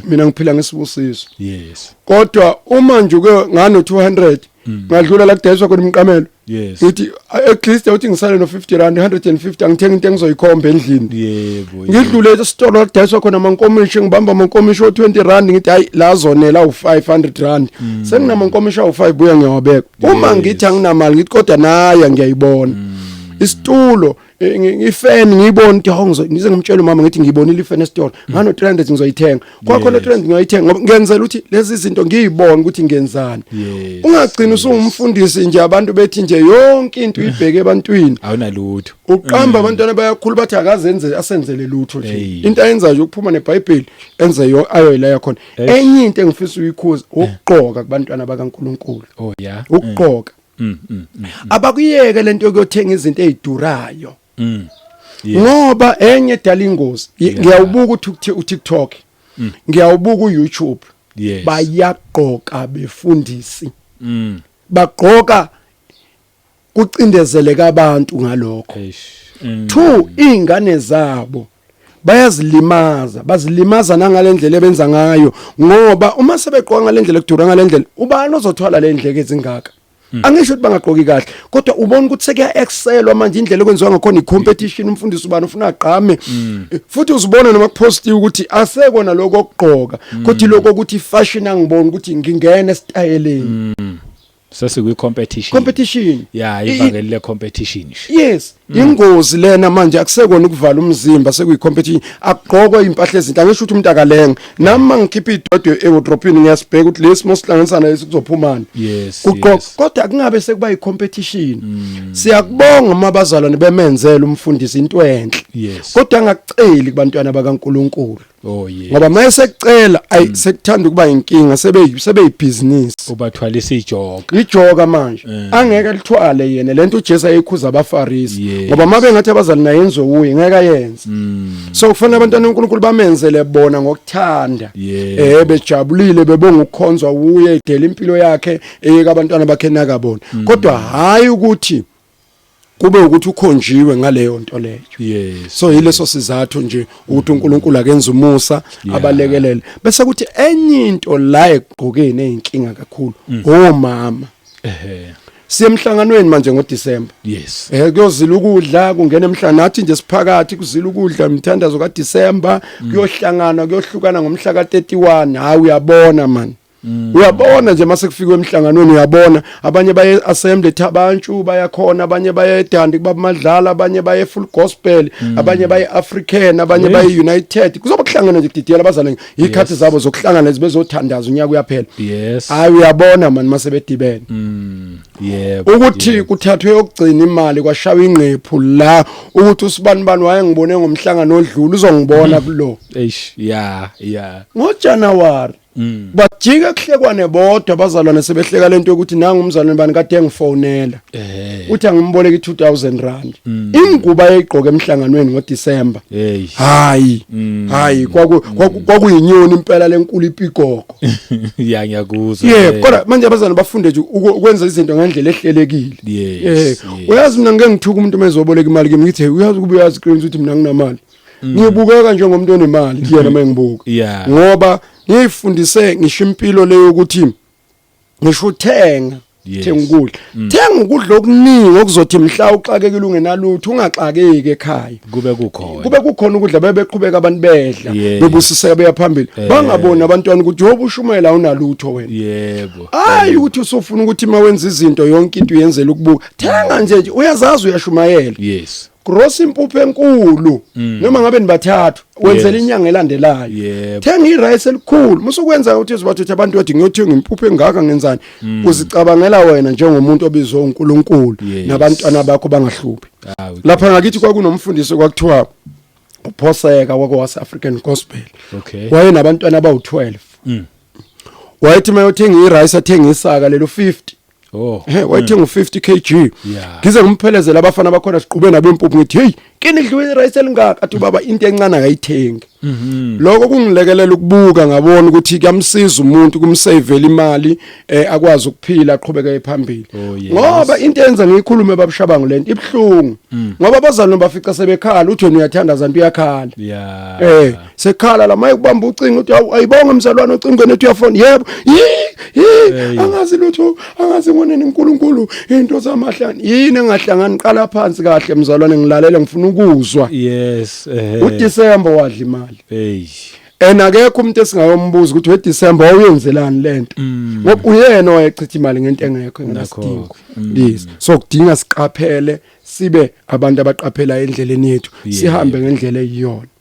mina ngiphila ngesibusiso yes kodwa uma nje uke ngano 200 ngadlula la kudayiswa khona imqamelo ngithi at least uthi ngisale no 50 rand 150 angithenga into engizoyikhomba endlini yebo ngidlule esitolo la kudayiswa khona amankomishi ngibamba amankomishi o20 rand ngithi hayi la zonela u500 rand senginamankhomishi awu5 buya ngiyawabeka uma ngithi anginamali ngithi kodwa naya ngiyayibona isitulo ifan ngiyibona ukuthi ngize ngimtshela umama ngithi ngiyibonile ifan esitolo ngano 300 ngizoyithenga kwakhona 300 ngiyayithenga ngoba ngenzela ukuthi lezi zinto ngiyibona ukuthi ngenzani ungagcina usungumfundisi nje abantu bethi nje yonke into uyibheke ebantwini awunalutho uqamba abantwana bayakhulu bathi akazenze asenzele lutho nje into ayenza nje ukuphuma neBhayibheli enze ayoyila yakhona enye into engifisa uyikhuza ukugqoka kubantwana bakaNkuluNkulu ukugqoka abakuyeke lento yokuthenga izinto ezidurayo ngoba enye edala ingozi ngiyawubuka uTikTok ngiyawubuka uYouTube bayaqoqa befundisi baqoqa kucindezeleka abantu ngalokho 2 izingane zabo bazilimaza nangalendlela ebenza ngayo ngoba uma sebeqoqa ngalendlela ekudura ngalendlela ubani ozothwala le ndleke ezingaka angisho ukuthi bangaqoki kahle kodwa ubona ukuthi sekuya excelwa manje indlela ekwenziwa ngakhona icompetition umfundisi ubani ufuna agqame futhi uzibona noma kupositive ukuthi asekona lokho okugqoka kodwa lokho ukuthi fashion angibona ukuthi ngingena estyleni sasikuyi competition ivangelele competition yes ingozi lena manje akusekona ukuvala umzimba sekuyi competition akugqokwa impahla ezinto angisho ukuthi umuntu akalenga nami mangikhipha idodwe ewardrobe ngiyasibheka ukuthi lesi mosihlanganisa nayo kuzophumana kodwa kungabe sekuba yicompetition siyakubonga amabazalwane bemenzela umfundisi into enhle kodwa angakuceli kubantwana bakaNkuluNkulu ngoba mase sekucela sekuthanda ukuba inkinga sebeyibhizinisi ubathwalisa ijoka manje angeke lithwale yena lento uJesu ayikhuza abaFarisi ngoba mabe ngathi abazali nayenzo kuye ngeke ayenze so kufanele abantwana uNkulunkulu bamenzele bona ngokuthanda bejabulile bebonga ukukhonzwa uye edela impilo yakhe eyeka abantwana bakhe nakabona kodwa hayi ukuthi kube ukuthi ukhonjiwe ngaleyo nto leyo so yileso sizathu nje ukuthi uNkulunkulu akenza umusa abalekelele bese kuthi enye into la egqokeni ezinkinga kakhulu omama siyemhlanganweni manje ngoDecember kuyozila ukudla kungena emhlanje nathi nje siphakathi kuzila ukudla umthandazo kaDecember kuyohlangana kuyohlukana ngomhla ka31 hayi uyabona man uyabona nje mase kufika emhlanganweni uyabona abanye baye assembly thabantu bayakhona abanye baye edandi kuba madlala abanye baye full gospel abanye baye African abanye baye United kuzoba kuhlangana nje kudidiyela abazalwane ikhathi zabo zokuhlangana bezothandaza unyaka uyaphela hayi uyabona man mase bedibene ukuthi kuthathwe yokugcina imali kwashawa ingqephu la ukuthi usibani bani wayengibone ngomhlangano odlula uzongibona kulo ngoJanuary bajika kuhlekwane bodwa abazalwane sebehleka lento ukuthi nanga umzalwane bani kade engifonela uthi angimboleka i2000 rand inguba yayigqoka emhlanganweni ngoDecember hayi kwakuyinyoni impela lenkulu ipigoko ngiyakuzwa kodwa manje abazalwane bafunde nje ukwenza izinto ngendlela ehlelekile uyazi mina ngeke ngithuka umuntu mezoboleka imali kimi ngithi uyazi ukuba uyazi screens ukuthi mina nginamali ngibukeka njengomuntu onemali kuyena mengibuka ngoba ngiyifundise ngisho impilo leyo ukuthi ngisho uthenga thenga ukudla okuningi okuzothi mhla uxakekile ungenalutho ungaxakeki ekhaya kube kukhona ukudla bebeqhubeka abantu bedla bebusiseka beya phambili bangabona abantwana ukuthi yoba ushumela unalutho wena yebo hayi ukuthi usufuna ukuthi mawenza izinto yonke into uyenzela ukubuka thenga nje uyazazi uyashumayela yes gross impuphu enkulu noma ngabe nibathathu wenzela inyanga elandelayo thenga irice elikhulu musukwenza ukuthi uzibathu abantu bathi ngiyothenga impuphu engaka ngenzani uzicabangela wena njengomuntu obizwe uNkulunkulu nabantwana bakho bangahluphi lapha ngakithi kwakunomfundisi kwakuthiwa uPhoseka wase African Gospel waye nabantwana abawu12 wayethi mayothenga irice athenga isaka lelo 50 wayithenga u50 kg ngize kumphelezela abafana bakhona siqhube nabo impuphu ngithi hey kini idliwe irice elingaka athi baba into encane akayithengi lokho kungilekelela ukubuka ngabona ukuthi kuyamsiza umuntu kumsavela imali akwazi ukuphila aqhubeke phambili ngoba into yenza ngikhulume babushabangu lento ibhlungu ngoba abazalwane bafica sebekhala uthi wena uyathandaza into yakhala sekhala la maye kubamba ucingo uthi ayibonga mzalwane ocingweni ethi uyafona yebo angazi lutho angazi ngoneni uNkulunkulu into zamahlani yini engahlangani qala phansi kahle mzalwane ngilalela ngifuna ukuzwa uDisemba wadla imali akekho umuntu esingayombuza ukuthi weDisemba wawuyenzelani lento ngoba uyena owayechitha imali ngento engekho ngenasidingo so kudinga siqaphele sibe abantu abaqaphela endleleni yethu sihambe ngendlela eyiyona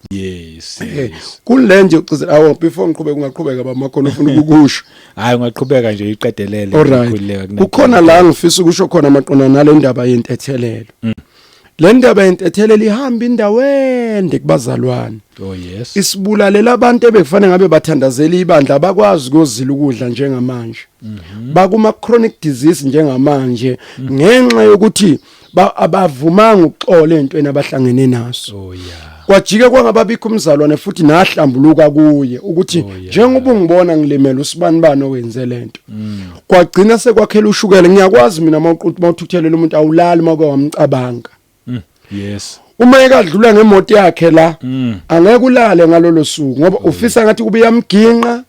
kulenje ucizela awu before ngiqhubeka ungaqhubeka bamakhono ufuna ukukusho hayi ungaqhubeka nje uyiqedelele ukukhuleka kukhona la ngifisa ukusho khona maqona nale ndaba yentethelelo le ndaba yentethelelo ihamba indawende kubazalwane isibulalela abantu ebekufanele ngabe bathandazela ibandla bakwazi ukuzila ukudla njengamanje bakuma chronic disease njengamanje ngenxa yokuthi abavumanga ukuxola entweni abahlangene naso kwajike kwangababikho umzalwane futhi nahlambuluka kuye ukuthi njengoba ungibona ngilimela usibanibani owenze lento kwagcina sekwakhela ushukela ngiyakwazi mina mawuthuthelele umuntu awulali make wamcabanga uma ekadlula ngemoto yakhe la angeke ulale ngalolo suku ngoba ufisa ngathi kube yamginqa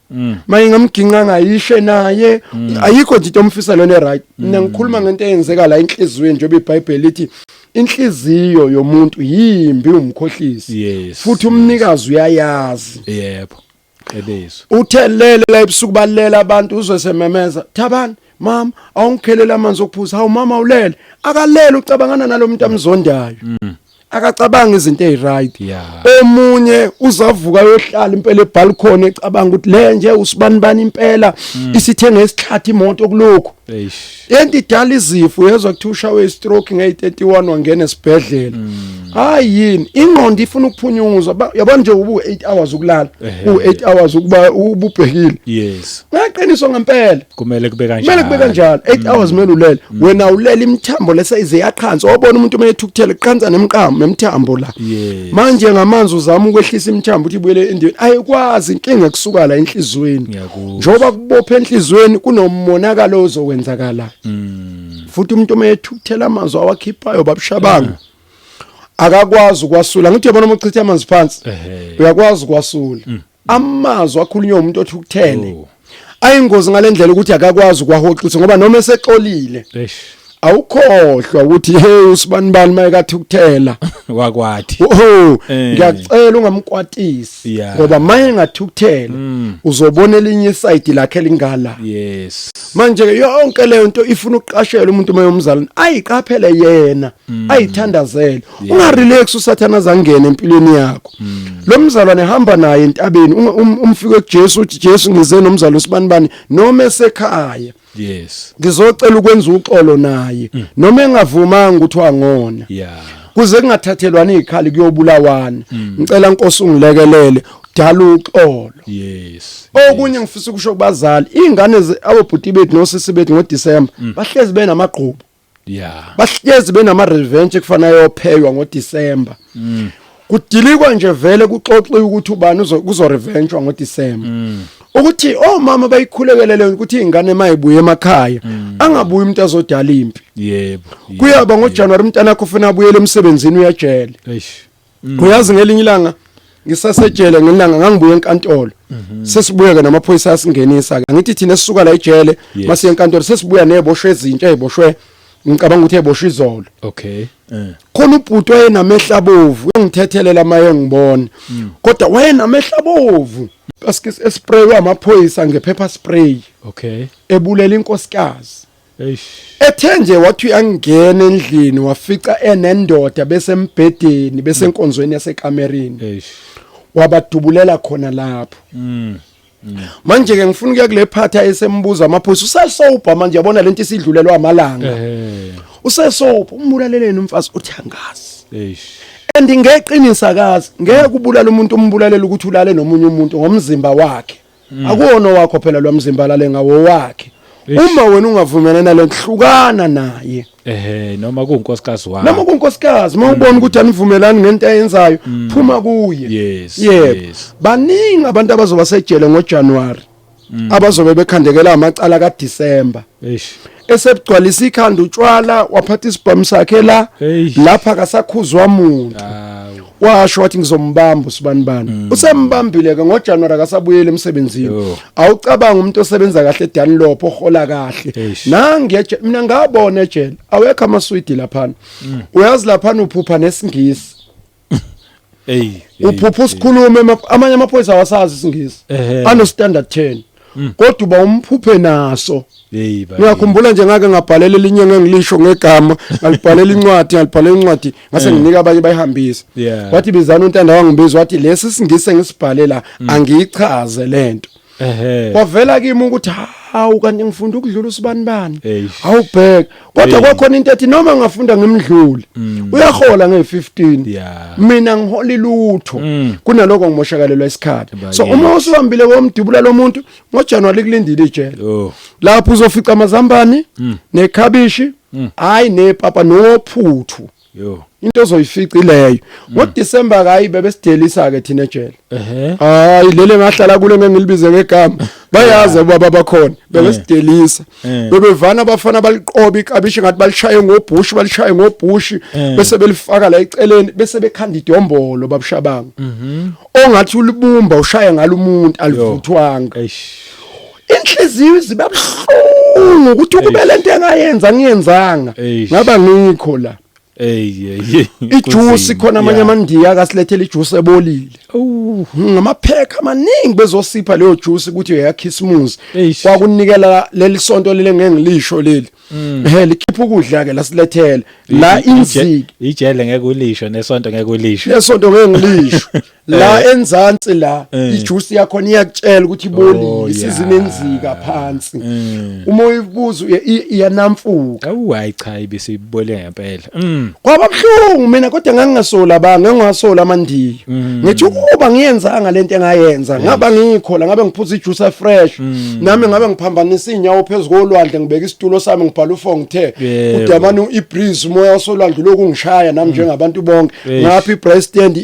maye ngamginqa ngayishe naye ayikho nje into omfisa lona right mina ngikhuluma ngento eyenzeka la inhliziyweni njengoba iBhayibheli lithi inhliziyo yomuntu yimbi umkhohlisi futhi umnikazi uyayazi uthelele la ebusuku balela abantu uzosememeza thabani mama awungikhelela amanzi okuphuza hawu mama ulele akalele ucabangana nalomuntu amzondayo akacabanga izinto eziright omunye uzavuka yohlala impela ebalcony ecabanga ukuthi le nje usibanibani impela isithenge esihlathi imoto kulokho yenti idala izifo yezwa kuthi ushawe stroke nge31 wangena esibhedlela hayi yini ingqondo ifuna ukuphunyuzwa yabona nje ubu8 hours ukulala u8 hours ukuba ububhekile ngaqiniso ngempela kumele kube kanjalo 8 hours kumele ulele wena ulela imthambo lesayize yaqhanza wabona umuntu mayethukuthele qhanza nemqamo nemthambo la manje ngamanzi uzama ukwehlisa imthambo uthi buyele endweni ayikwazi inkinga kusuka la enhlizweni njoba kubopha enhlizweni kunomonakalo ozokwenzakala futhi umuntu mayethukuthela amazwi awakhiphayo babushabanga akakwazi ukwasula ngithi yabona uma uchitha amanzi phansi uyakwazi ukwasula amazwi akhulunywa umuntu othukuthele ayingozi ngalendlela ukuthi akakwazi ukwahoxisa ngoba noma esexolile awukhohlwa ukuthi hey usibanibani mayekathi ukuthela wakwathi ngiyacela ungamkwatisi ngoba maye ngathi ukuthela uzobona elinye iside lakhe lingala manje yonke leyo nto ifuna ukuqashela umuntu mayomzalwane ayiqaphele yena ayithandazele ungarelax usathana zangena empilweni yakho lo mzalwane hamba naye entabeni umfike kuJesu uthi Jesu ngize nomzalwane usibanibani noma esekhaya ngizocela ukwenza uxolo naye noma engavumanga ukuthi wangona kuze kungathathelwana izikhali kuyobulawana ngicela Nkosi ungilekelele dala uxolo okunye ngifisa ukusho kubazali izingane abobhuti bethu nosisi bethu ngoDisemba bahlezi benamagqubu bahlezi benama revenge kufanele yopheywa ngoDisemba kudilikwa nje vele kuxoxwe ukuthi ubani uzo revenge ngoDisemba ukuthi omama bayikhulekele ukuthi izingane mayibuye emakhaya angabuyi umuntu azodala impi kuyaba ngoJanuary umntana akho ufuna abuyele emsebenzini uyajele uyazi ngelinye ilanga ngisasejele ngelanga ngangibuye enkantolo sesibuye ke namaphoyisa asingenisa ke ngithi thina sisuka la ejele mase enkantolo sesibuya neboshwe ezintsha eziboshwe ngicabanga ukuthi eboshwe izolo okay khona ubhuti wayenamehla bovu engithethelela amaye ngibona kodwa wayenamehla bovu spray amaphoyisa ngephepha spray okay ebulela inkosikazi eish ethe nje wathi uyangena endlini wafica enendoda bese embhedeni bese enkonzweni yasekamerini eish wabadubulela khona lapho manje ke ngifuna ukuya kule part ayesembuza amaphoyisa usesoba manje yabona lento isidlulelwa amalanga usesoba umbulaleleni umfazi uthi angazi eish and ngeqinisa kazi ngeke kubulala umuntu umbulalela ukuthi ulale nomunye umuntu ngomzimba wakhe akuwona wakho phela lo mzimba lale ngawo wakhe uma wena ungavumelana lenhlukana naye noma kuunkosikazi wakho noma kuunkosikazi mawubona ukuthi anivumelani ngento ayenzayo phuma kuye yes baningi abantu abazoba sejele ngoJanuary abazobe bekhandekela amacala kaDisemba esebugcwalisa ikhanda utshwala waphatha isibhamu sakhe lapha akasakhuzwa umuntu washo wathi ngizombamba usibanibani usembambile ke ngoJanuary akasabuyela emsebenzini awucabanga umuntu osebenza kahle eDanlop ohola kahle nangiye mina ngabona ejele awekho amaswidi lapha uyazi lapha uphupha nesingisi uphupha usikhulume amanye amaphoyisa awasazi isingisi ano standard 10 kodwa uba umphuphe naso ngiyakhumbula nje ngake ngabhalela elinye ngengilisho ngegama ngalibhalela incwadi ngase nginika abanye bayihambisa wathi bizana untanda wangibiza wathi lesi singise ngisibhalela angiyichaze lento kwavela kimi ukuthi hawu kanti ngifunda ukudlula usibanibani awubheka kodwa kwakhona into ethi noma ngafunda ngimdluli uyahola nge15 mina ngihola ilutho kunaloko ngimoshakalelwa isikhathi so uma usubambile komdubula lomuntu ngoJanuary kulindile ijele lapho uzofica amazambane nekhabishi hayi nepapa nophuthu into ozoyifica ileyo ngoDisemba kayi bebesidelisa ke thina ejele hayi lele ngahlala kule ngengilibize ngegama bayazi baba bakhona bebesidelisa bebevana abafana baliqoba ikabishi ngathi balishaye ngobhushi bese belifaka la eceleni bese bekhanda idombolo babushabanga ongathi ulibumba ushaye ngalo umuntu alivuthwanga inhliziyo zibabhlungu ukuthi kube lento engayenza ngiyenzanga ngaba ngikho la ijuice khona amanye amandiya akasilethela ijuice ebolile ngamaphekha amaningi bezosipha leyo juice ukuthi uyakhisimuzi kwakunikela leli sonto lele ngengilisho leli likhipha ukudla ke lasilethela la inziki ijele ngeke ulisho nesonto ngeke ulisho lesonto ngengilisho la enzansi la ijuice yakho iyakutshela ukuthi ibolile isizini enzika phansi uma uyibuza iyanamfuka hayi cha ibisibole ngempela kwababhlungu mina kodwa ngangingasola ngangasola amandiya ngithi ukuba ngiyenzanga lento engayenza ngaba ngikhola ngabe ngiphuza ijuice fresh nami ngabe ngiphambanisa inyawo phezulu kolwandle ngibeka isitulo sami ngibhala ufongthe udamani ibreeze moya osolwandle lokungishaya nami njengabantu bonke ngapha ibreast stand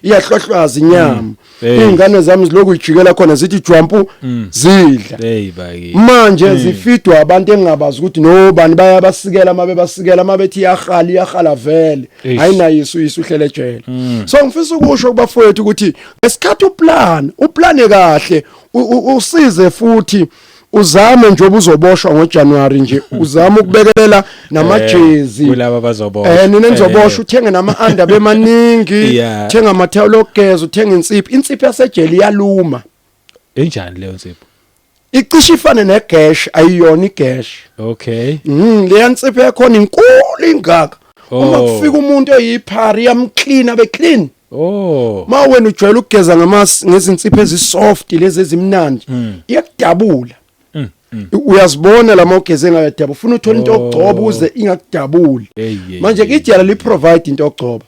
iyahlohlwaza inyama ingane zami ziloku ijikela khona zithi jwampu zidla manje zifidwa abantu engingabazi ukuthi nobani bayabasikela mabethi yahala vele ayinayiso isuhlele ejele so ngifisa ukusho kubafowethu ukuthi ngesikhathi uplane kahle usize futhi uzame njengoba uzoboshwa ngoJanuary nje uzama ukubekelela namajezi kulabo bazoboshwa nina nizoboshwa uthenge nama-under bemaningi uthenga amathawulo okugeza uthenga insipho yasejele iyaluma enjani leyo nsipho icishe ifane negash ayiyona igash okay leya nsipho yakhona inkulu ingaka uma kufika umuntu oyiphari yamclean abe clean ma wena ujwayele ukugeza ngezinsipho ezisoft lezi ezimnandi iyakudabula uyazibona lama ugeze ngayadaba ufuna uthola into yokugcoba uze ingakudabuli manje ijala li provide into yokugcoba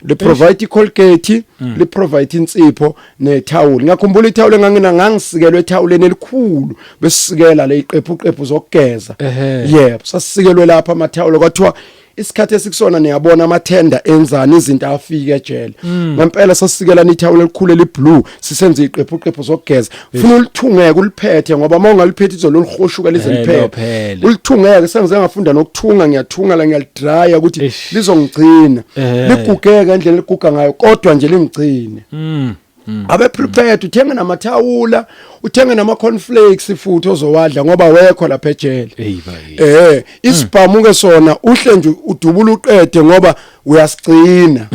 li provide iColgate li provide insipho nethawula ngakhumbula ithawula ngangisikelwe ethawuleni elikhulu besisikela le iqephu zokugeza yebo sasikelwe lapha amathawula kwathiwa isikhathi esikusona niyabona amathenda enzani izinto afika ejele ngempela sasisikela nithawula elikhulu eliblue sisenze iqephu zokugeza ufuna ulithungeke uliphethe ngoba mawungaliphethe izolihoshuka lize liphephe ulithungeke sengize ngafunda nokuthunga ngiyathunga la ngiyalidraya ukuthi lizongigcina ligugeke endlela liguga ngayo kodwa nje lingigcine abe prepared, uthenge namathawula, uthenge nama cornflakes futhi ozowadla ngoba wekho lapha ejele. Isibhamu ke sona uhle nje udubula uqede ngoba uyasigcina.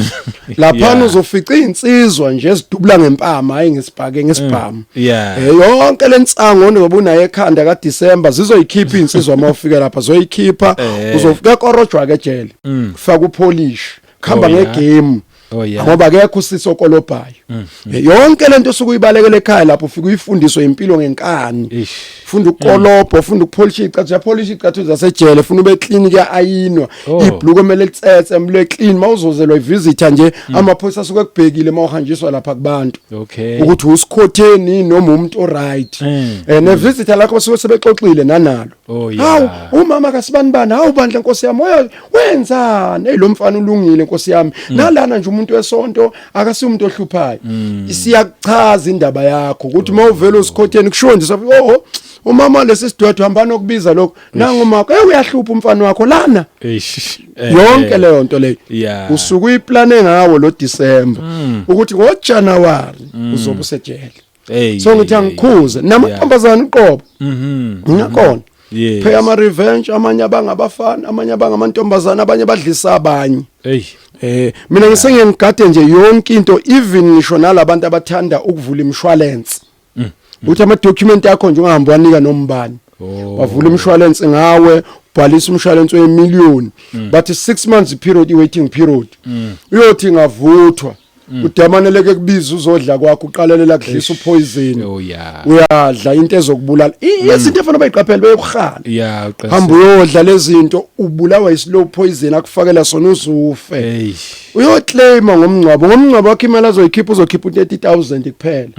Lapha uzofica insizwa nje ezidubula ngempama hayi ngesibhake ngesibhamu. Yonke lensango ngoba unayo ekhanda ka December zizoyikhipha insizwa mawufika lapha zoyikhipha uzofika korojwa ke ejele. Faka upolish, khamba ngegame. Ngoba akekho usisokolobhayo. Yonke lento sokuyibalekela ekhaya lapho ufika uyifundiswe impilo ngenkani. Funda ukolobho, funda ukupolisha icathu, yapolisha icathu zasejele, funa ube clean ke ayinwa. Ibhluku emele licetse emle clean mawuzozelwa ivisitor nje amaphoyisa asuke kubhekile mawuhanjiswa lapha kubantu. Ukuthi usikhotheni noma umuntu oright. Ne visitor lakho basuke sebexoxile nanalo. Hawu umama kasibani hawu bandla Nkosi yami wenzani lo mfana ulungile Nkosi yami nalana nje umuntu wesonto akasi umuntu ohluphayo. Isiyachaza indaba yakho ukuthi mawuvela usikhotheni kushondisa umama lesisidwethu hamba nokubiza lokho nangu mako uyahlupha umfana wakho lana. Yonke leyo nto leyo usuku uyiplane ngawo lo December ukuthi ngoJanuary uzobe usejele. So ngithi angikhuze namantombazana uqobo ngiyakona pay ama revenge, amanye abangabafana, amanye abangamantombazana, abanye badlisa abanye. Mina ngisengiyengigade nje yonke into, even ngisho nalabantu abathanda ukuvula imshwalense. Uthi ama document yakho nje ungahamba wanika nombani. Wavula imshwalense ngawe, ubhalisa umshwalense we1,000,000 but 6 months period waiting period. Uyothi ngavuthwa udamaneleke kubiza uzodla kwakho uqalelela kudlisa upoison. Uyadla into ezokubulala. Izinto efana bayiqaphela beyokuhala. Hamba uyodla lezi zinto ubulawa islow poison akufakela sona uzufe. Uyoclaima ngomncwabo wakho imali azoyikhipha uzokhipha 30,000 kuphela.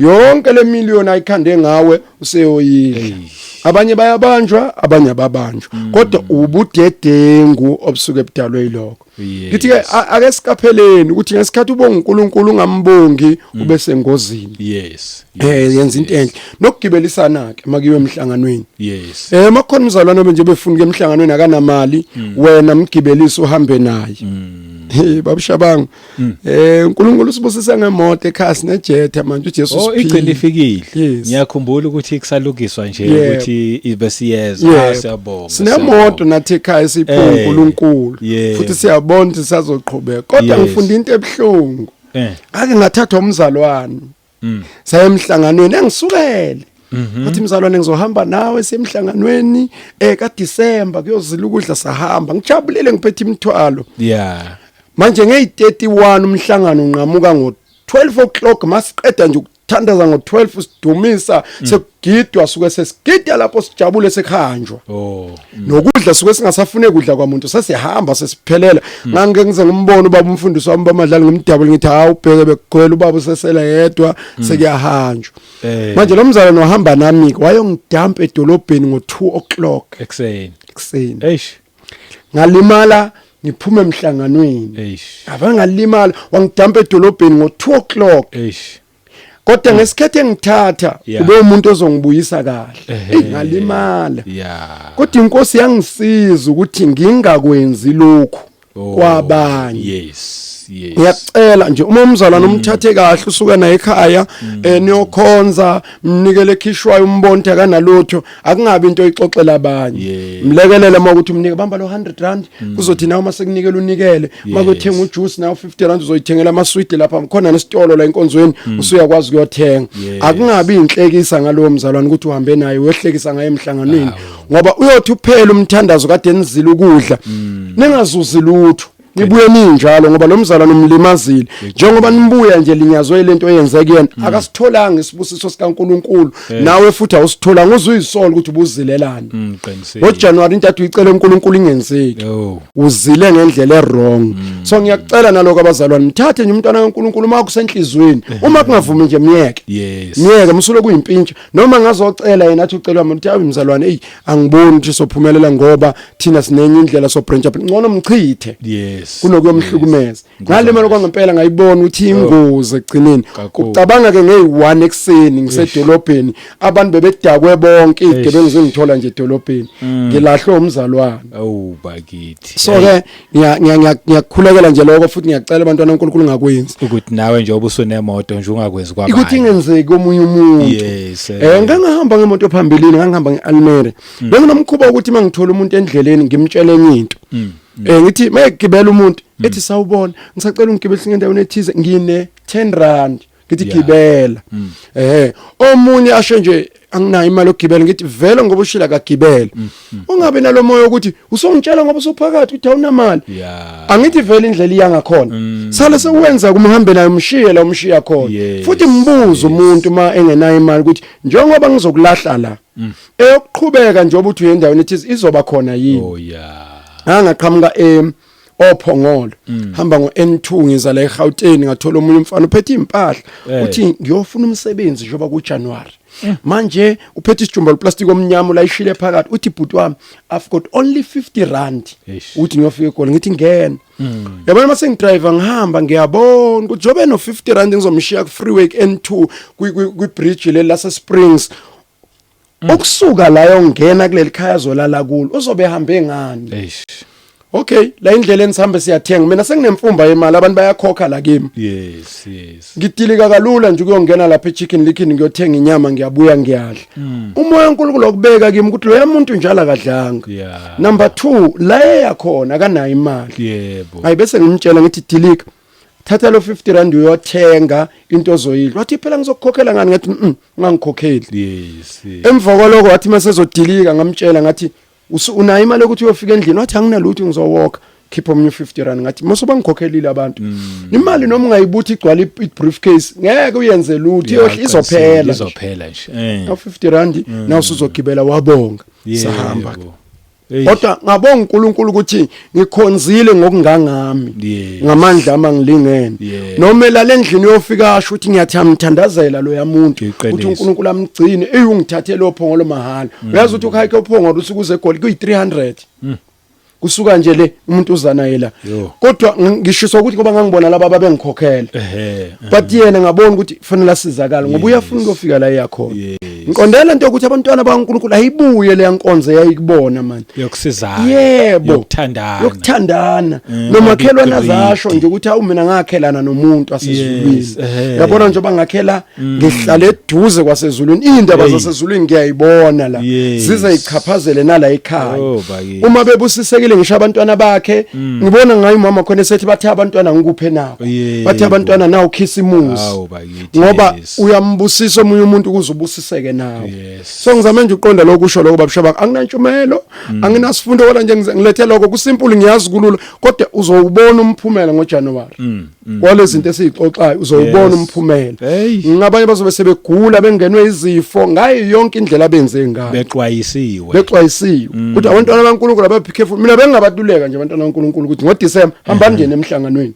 Yonke le1,000,000 ayikhande ngawe useyoyidla. Abanye bayabanjwa, abanye ababanjwa. Kodwa ubudedengu obusuke ebudalwe yiloko. Ngithi ke ake sikapheleni ukuthi ngesikhathi ubonga uNkulunkulu ungambongi ube sengozini. Yenza into enhle nokugibelisana ke makiwe emhlanganweni. Makhona umzalwane nje befuna ke emhlanganweni akanamali wena mgibelisi uhambe naye. Babushabangu uNkulunkulu sibusisa ngemoto ekhasi nejet manje uJesu siphila. Igcina ifikile. Ngiyakhumbula ukuthi kusalukiswa nje ukuthi ibesiyeza siyabonga. Sinemoto nathi ekhaya sipho uNkulunkulu futhi siyabona sisazoqhubeka. Kodwa ngifunda into ebuhlungu. Ake ngathatha umzalwane. Saye emhlanganweni engisukele. Wathi mzalwane ngizohamba nawe semhlanganweni ka December kuyozila ukudla sahamba. Ngijabulile ngiphethe imithwalo. Manje nge31 umhlangano unqamuka ngo12 o'clock masiqeda nje ukuthandaza ngo12 sidumisa sekugidwa suke sesigida lapho sijabule sekhanjwa. Nokudla suke singasafune kudla kwamuntu sesihamba sesiphelela. Ngangeke ngize ngimbono ubaba umfundisi wami bamadlali ngimdabule ngithi hawu ubheke bekugwela ubaba usesela yedwa sekuyahanjwa. Manje lo mzalwane ohamba nami wayongidampa edolobheni ngo2 o'clock ekseni. Ngalimala ngiphume emhlanganweni. Abangalimala wangidampa edolobheni ngo2 o'clock. Kodwa ngesikhathi engithatha ube umuntu ozongibuyisa kahle. Ngalimala. Kodwa inkosi yangisiza ukuthi ngingakwenzi lokho kwabanye. Ngiyacela nje uma umzalwane umthathe kahle usuka naye ekhaya niyokhonza mnikele ekhishwayo umbonto akanalutho akungabi into oyixoxela abanye. Mlekelele ukuthi umnike bamba lo 100 rand kuzothi nawe masekunikela unikele makuthenga ujuice nawe 50 rand uzoyithengela amasweet lapha khona nesitolo la enkonzweni usuyakwazi ukuyothenga. Akungabi inhlekisa ngalowo mzalwane ukuthi uhambe naye wehlekisa ngaye emhlanganweni ngoba uyothi uphela umthandazo kade enizile ukudla ningazuzi lutho. Nibuye ninjalo ngoba lo mzalwane umlimazile njengoba nimbuya nje linyazwe lento eyenzeke yena akasitholanga isibusiso sikaNkuluNkulu nawe futhi awusithola ngozuyisolo ukuthi ubuzilelane. ngoJanuary intathu icela uNkulunkulu ingenzeki uzile ngendlela errong. So ngiyacela naloko abazalwane mthathe nje umntwana kaNkulunkulu uma kusenhlizweni uma kungavumi nje myeke msulo kuyimpintsha noma ngazocela yena athi ucelwa umuntu ayi mzalwane angiboni ukuthi sophumelela ngoba thina sinenye indlela so branch up ngcono mchithe. kunokuyomhlukumeza ngale mali kwangempela ngayibona ukuthi ingozi egcineni ukucabanga ke ngeyi1 ekseni ngisedolobheni abantu bebedakwe bonke igebengu zingithola nje edolobheni ngilahlwe umzalwane bakithi so ke ngiyakhulekela nje lokho futhi ngiyacela abantwana uNkulunkulu ngakwenzi ukuthi nawe nje obusunemoto nje ungakwenzi kwabanye ukuthi ingenzeki komunye umuntu ngangahamba ngemoto phambili ngangihamba ngeAlmere benginomkhuba ukuthi mangithola umuntu endleleni ngimtshele enye into ngithi mayegibela umuntu ethi sawubona ngisacela ungigibelise ngendaweni ethize ngine 10 rand ngithi gibela omunye asho nje anginayo imali yokugibela ngithi vele ngoba ushila kagibela ungabe nalo moya ukuthi usongitshela ngoba usuphakathi ukuthi awunamali angithi vele indlela iyangakhona sale sewenza kumhambe nayo umshiye la umshiya khona futhi mbuzo umuntu ma engenayo imali ukuthi njengoba ngizokulahla la eyokuqhubeka njengoba uthi uyendaweni ethize izoba khona yini angaqhamuka ophongolo hamba ngo-N2 ngiza la eGauteng ngathola umunye umfana uphethe impahla uthi ngiyofuna umsebenzi njengoba kuJanuary manje uphethe isijumba plastic omnyama ulayishile phakathi uthi bhuti wami I've got only 50 rand uthi ngiyofika eGoli ngithi ngena yabona mase ngidriver ngihamba ngiyabona ukuthi jobe no 50 rand ngizomshiya ku freeway N2 kwi bridge le lase Springs ukusuka la yongena kuleli khaya zolala kulo uzobe ehambe ngani okay la indlela enihambe siyathenga mina senginemfumba yemali abantu bayakhokha la kimi yes ngidilika kalula nje ukuyongena lapha eChicken Licken ngiyothenga inyama ngiyabuya ngiyadla umoya uNkulunkulu okubeka kimi ukuthi lo yamuntu njalo akadlanga number 2 la eyakhona akanayo imali yebo hayi bese ngimtshela ngithi dilika thatha lo 50 rand uyothenga into ozoyidla wathi phela ngizokukhokhela ngani ngathi ungangikhokheli yes emva kwaloko wathi mase ezodilika ngamtshela ngathi unayo imali ukuthi uyofika endlini wathi anginalutho ngizowalk khipha omnye 50 rand ngathi mase bangikhokhelile abantu imali noma ungayibuthi igcwala i-briefcase ngeke uyenze lutho izophela nje 50 rand na usuzogibela wabonga sahamba kodwa ngabonga uNkulunkulu ukuthi ngikhonzile ngokungangami ngamandla amangilingene noma la endlini yofika asho ukuthi ngiyathandazela lo yamuntu ukuthi uNkulunkulu amgcine eyungithathele ophongolo mahala uyazi ukuthi ukhayike ophongolo usukuze eGoli kuyi300 kusuka nje le umuntu uzana yela kodwa ngishiswa ukuthi ngoba ngangibona laba babengikhokhela but yena ngabona ukuthi kufanele asizakala ngoba uyafuna ukufika la yakhona ngiqondela into ukuthi abantwana baNkulunkulu ayibuye le yankonzo yayikubona manje yokusizana yebo yokuthandana nomakhelwana zasho nje ukuthi awu mina ngakhelana nomuntu asezulwini yabona nje bangakhela ngihlala eduze kwasezulwini indaba zasezulwini ngiyayibona la zize ichaphazele nala ekhaya uma bebusisekile ngisho abantwana bakhe ngibona ngayo mama khona esethi bathe abantwana ngikuphe nabo bathe abantwana nawo khisimusi ngoba uyambusisa omunye umuntu ukuzubusiseke nawe so ngizama nje uqonda lokusho lokho babishaba anginantshumelo anginasifundo kodwa nje ngilethe lokho kusimple ngiyazi kulula kodwa uzowubona umphumela ngoJanuary wale zinto esizixoxayo uzowubona umphumela ngabanye bazobe sebegula bengenwe izifo ngayo yonke indlela benze ngayo bexwayisiwe ukuthi abantwana baNkulunkulu ababe careful mina bengabatuleka nje abantwana baNkulunkulu ukuthi ngoDecember hambani nje nemhlanganweni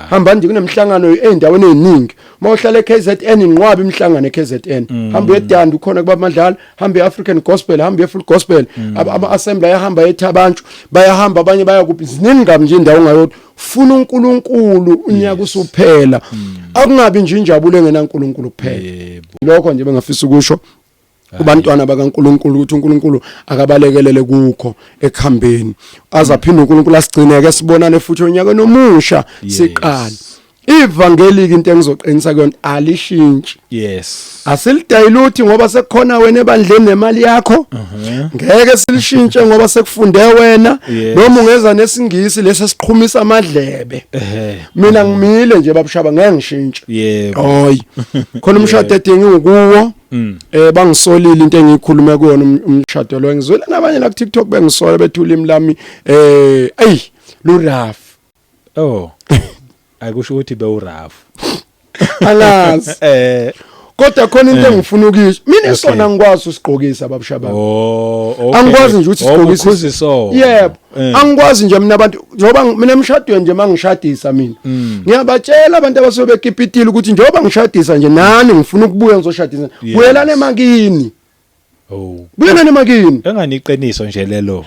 hambani nje kunemhlangano endaweni eziningi mawuhlala eKZN inqwabi imhlangano eKZN hamba eDanda ukhona kuba amadlala hamba eAfrican Gospel hamba eFull Gospel ama-assembly ayahamba eThabanchu bayahamba abanye baya kuphi ziningi kabi nje indawo ngayodwa funa uNkulunkulu unyaka usuphela akungabi nje injabulo engenaNkulunkulu kuphela lokho nje bengafisa ukusho kubantwana bakaNkulunkulu ukuthi uNkulunkulu akabalekelele kukho ekuhambeni azaphinda uNkulunkulu asigcineke sibonane futhi onyaka nomusha siqala ivangeli into engizoqinisa kuyona alishintshi asilidayuluthi ngoba sekukhona wena ebandleni nemali yakho ngeke silishintshe ngoba sekufunde wena noma ungeza nesingisi lesi siqhumisa amadlebe mina ngimile nje babushaba ngeke ngishintshe hoyi khona umshado edingi ukuwo bangisolile into engikhulume kuyona umshado lo ngizwela nabanye la ku TikTok bengisola bethula imlami Luraf akusho ukuthi bewurafu alazi kodwa khona into engifuna ukisho mina isona ngikwazi usigqokisa babashaba angikwazi nje ukuthi sigqokise yebo angikwazi nje mina abantu njoba mina emshadweni nje mangishadisa mina ngiyabatshela abantu abasobe bekipitile ukuthi njoba ngishadisa nje nani ngifuna ukubuya ngizoshadisa buyelana emakini buyelana emakini enganiqiniso nje lelo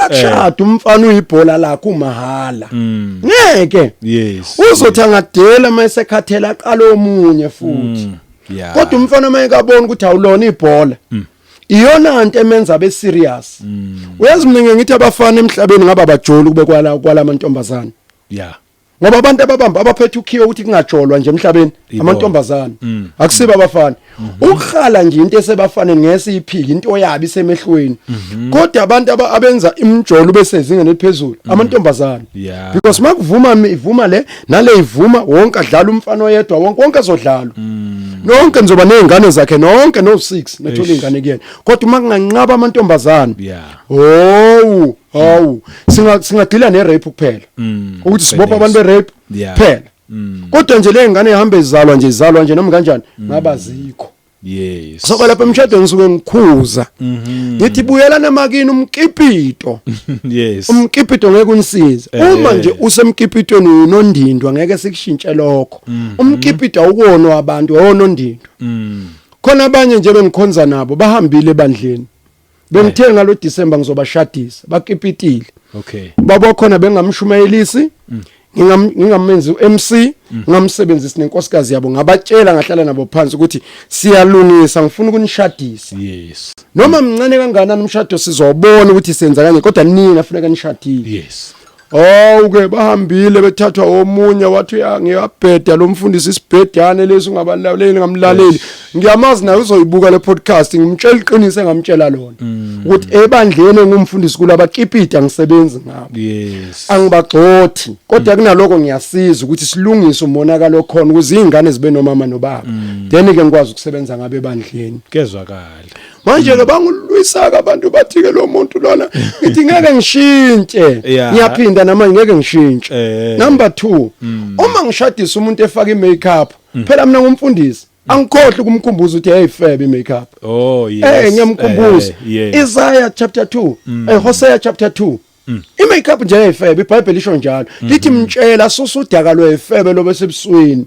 akakushada umfana uyibhola lakho umahala ngeke yes uzothi angadela mayesekhathela aqala omunye futhi yeah kodwa umfana mayekabona ukuthi awulona ibhola iyona into emenza abe serious uyazi mina ngithi abafana emhlabeni ngaba bajoli kube kwala amantombazana yeah ngoba abantu ababamba abaphethe ukhiwe ukuthi kungajolwa nje emhlabeni amantombazana akusiba abafana ukukhala nje into esebafaneni ngesiphiki into yabi semehlweni kodwa abantu abenza imjolo bese zingene eliphezulu amantombazana because makuvuma ivuma le nale ivuma wonke adlala umfana oyedwa wonke azodlala nonke nizoba nezingane zakhe nonke no 6 nethola ingane kuyena kodwa makunganqaba amantombazana hawu singadila ne-rape kuphela ukuthi sibopha abantu be-rape kuphela kodwa nje le ngane ihambe izalwa nje noma kanjani ngaba zikho yes so lapha emshadweni ngisuke ngikhuza ngithi buyelana makini umkipito yes umkipito ngeke unisize uma nje usemkipitweni unondindwa ngeke sikushintshe lokho umkipito awuwona abantu awonondindwa khona abanye nje bengikhonza nabo bahambile ebandleni bengithe ngalo December ngizobashadisa bakipitile okay baba khona bengamshumayelisi ngingamenzi uMC ngamsebenzisi nenkosikazi yabo ngabatshela ngahlala nabo phansi ukuthi siyalungisa ngifuna ukunishadisa yes noma mncane kangakanani umshado sizobona ukuthi senza kanje kodwa nini afuneka nishadile yes ke bahambile bethathwa omunye wathi ngiyabheda lo mfundisi isibhedane lesi ungabalaleli ngamlaleli ngiyamazi naye uzoyibuka le podcast ngimtshela iqinise ngamtshela lona ukuthi ebandleni ngumfundisi kulabakipita ngisebenza ngabo yes angibagxothi kodwa kunaloko ngiyasiza ukuthi silungise umonakalo khona ukuze izingane zibe nomama nobaba then ke ngikwazi ukusebenza ngabe ebandleni kezwakala manje ke bangulwisaka abantu bathi ke lo muntu lona ngithi ngeke ngishintshe ngiyaphinda namanje ngeke ngishintshe number 2 uma ngishadisa umuntu efaka imakeup phela mina ngumfundisi angikhohle ukumkhumbuza ukuthi ayifebe imakeup yes ngiyamkhumbuza Isaiah chapter 2 Hosea chapter 2 imakeup nje ayifebe iBhayibheli lisho njalo lithi mtshela susudaka lwefebe lobe sebusweni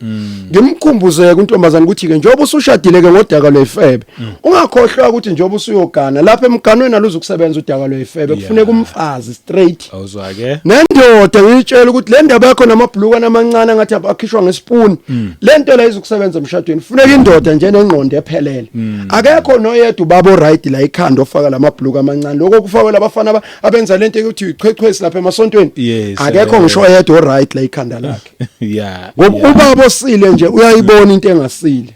ngimkhumbuze kuntombazana ukuthi ke njengoba usushadile ke ngodaka lwefebe ungakhohlwa ukuthi njengoba usuyogana lapha emganweni naluza ukusebenza udaka lwefebe kufuneka umfazi straight awuzwa ke nendoda ngitshela ukuthi le ndaba yakho namabhlukwana amancane ngathi abakhishwa ngespoon lento la izokusebenza emshadweni kufuneka indoda nje nengqondo ephelele akekho noyedwa ubaba right la ikhanda ofaka lamabhluka amancane lokho kufakela abafana abenza lento ukuthi ichwechwesi lapha emasontweni akekho ngisho yedwa right la ikhanda lakhe ngoba ubaba osile nje uyayibona into engasile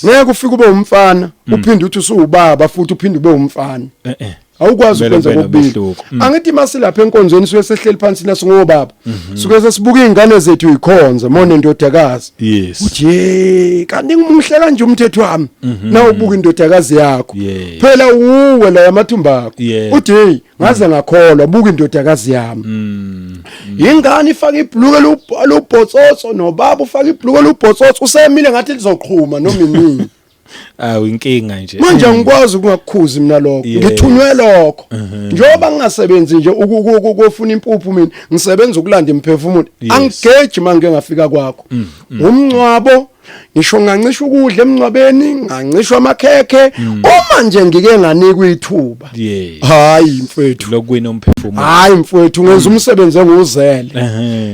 ngeke ufike ube umfana uphinde uthi usubaba futhi uphinde ube umfana awukwazi ukwenza kokubili angithi masilapha enkonzweni suke sehleli phansi nasingobaba suke sesibuka izingane zethu ikhonza mone ndodakazi uthi kanti ngumuhle kanje umthetho wami na ubuka indodakazi yakho phela uwe la yamathumba akho uthi hey ngaze ngakholwa buka indodakazi yami ingane ifaka ibhluke lubhotsotso nobaba ufaka ibhluke lubhotsotso usemile ngathi lizoqhuma noma inini inkinga nje manje ngikwazi ukungakukhuzi mina lokho ngithunywe lokho njengoba ngingasebenzi nje ukufuna impuphu mina ngisebenza ukulanda imphefumulo angigeji manje ngafika kwakho umncwabo ngisho ngancisha ukudla emncwabeni ngancisha amakhekhe uma nje ngike nganikwa ithuba hayi mfethu lokwena umphefumulo hayi mfethu ngenza umsebenzi enguzele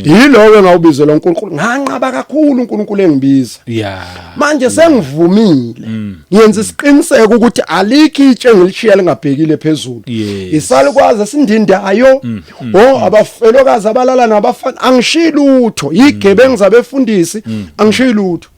yilowo engawubizela uNkulunkulu nganqaba kakhulu uNkulunkulu engibiza manje sengivumile ngiyenza isiqiniseko ukuthi alikho itshe ngilishiya lingabhekile phezulu isalukwazi sindindayo abafelokazi abalala nabafana angishilutho yigebengu zabefundisi angishilutho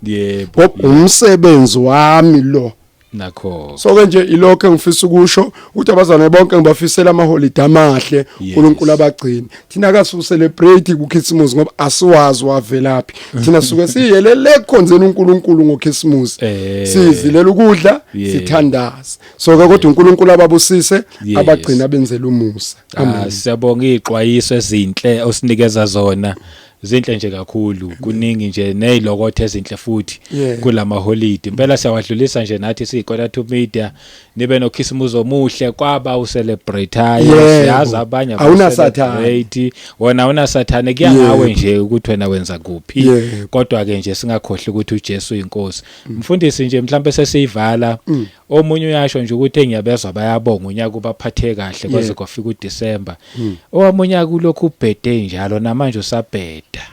umsebenzi wami lo nakho so ke nje ilokho engifisa ukusho ukuthi abazana bonke ngibafisela amaholiday amahle uNkulunkulu abagcini thina kasu celebrate kuChristmas ngoba asiwazi wavelaphi thina suke siyelele kukhonzeni uNkulunkulu ngoChristmas sizilela ukudla sithandaza so ke kodwa uNkulunkulu ababusise abagcina benzela umusa amen siyabonga izixwayiso ezinhle osinikeza zona zinhle nje kakhulu kuningi nje nezilokothe ezinhle futhi kulama holiday impela siyawadlulisa nje nathi siyikota to media nibe nokhisimuzo omuhle kwaba ucelebrate siyazi abanye awunasathane wona unasathane kuyangawe nje ukuthi wena wenza kuphi kodwa ke nje singakhohle ukuthi uJesu inkosi mfundisi nje mhlawumbe sesiyivala omunye uyasho nje ukuthi ngiyabezwa bayabonga unyaka ubaphathe kahle kwaze kwafika uDisemba owamunyaka kulokhu ubhede njalo namanje usabheda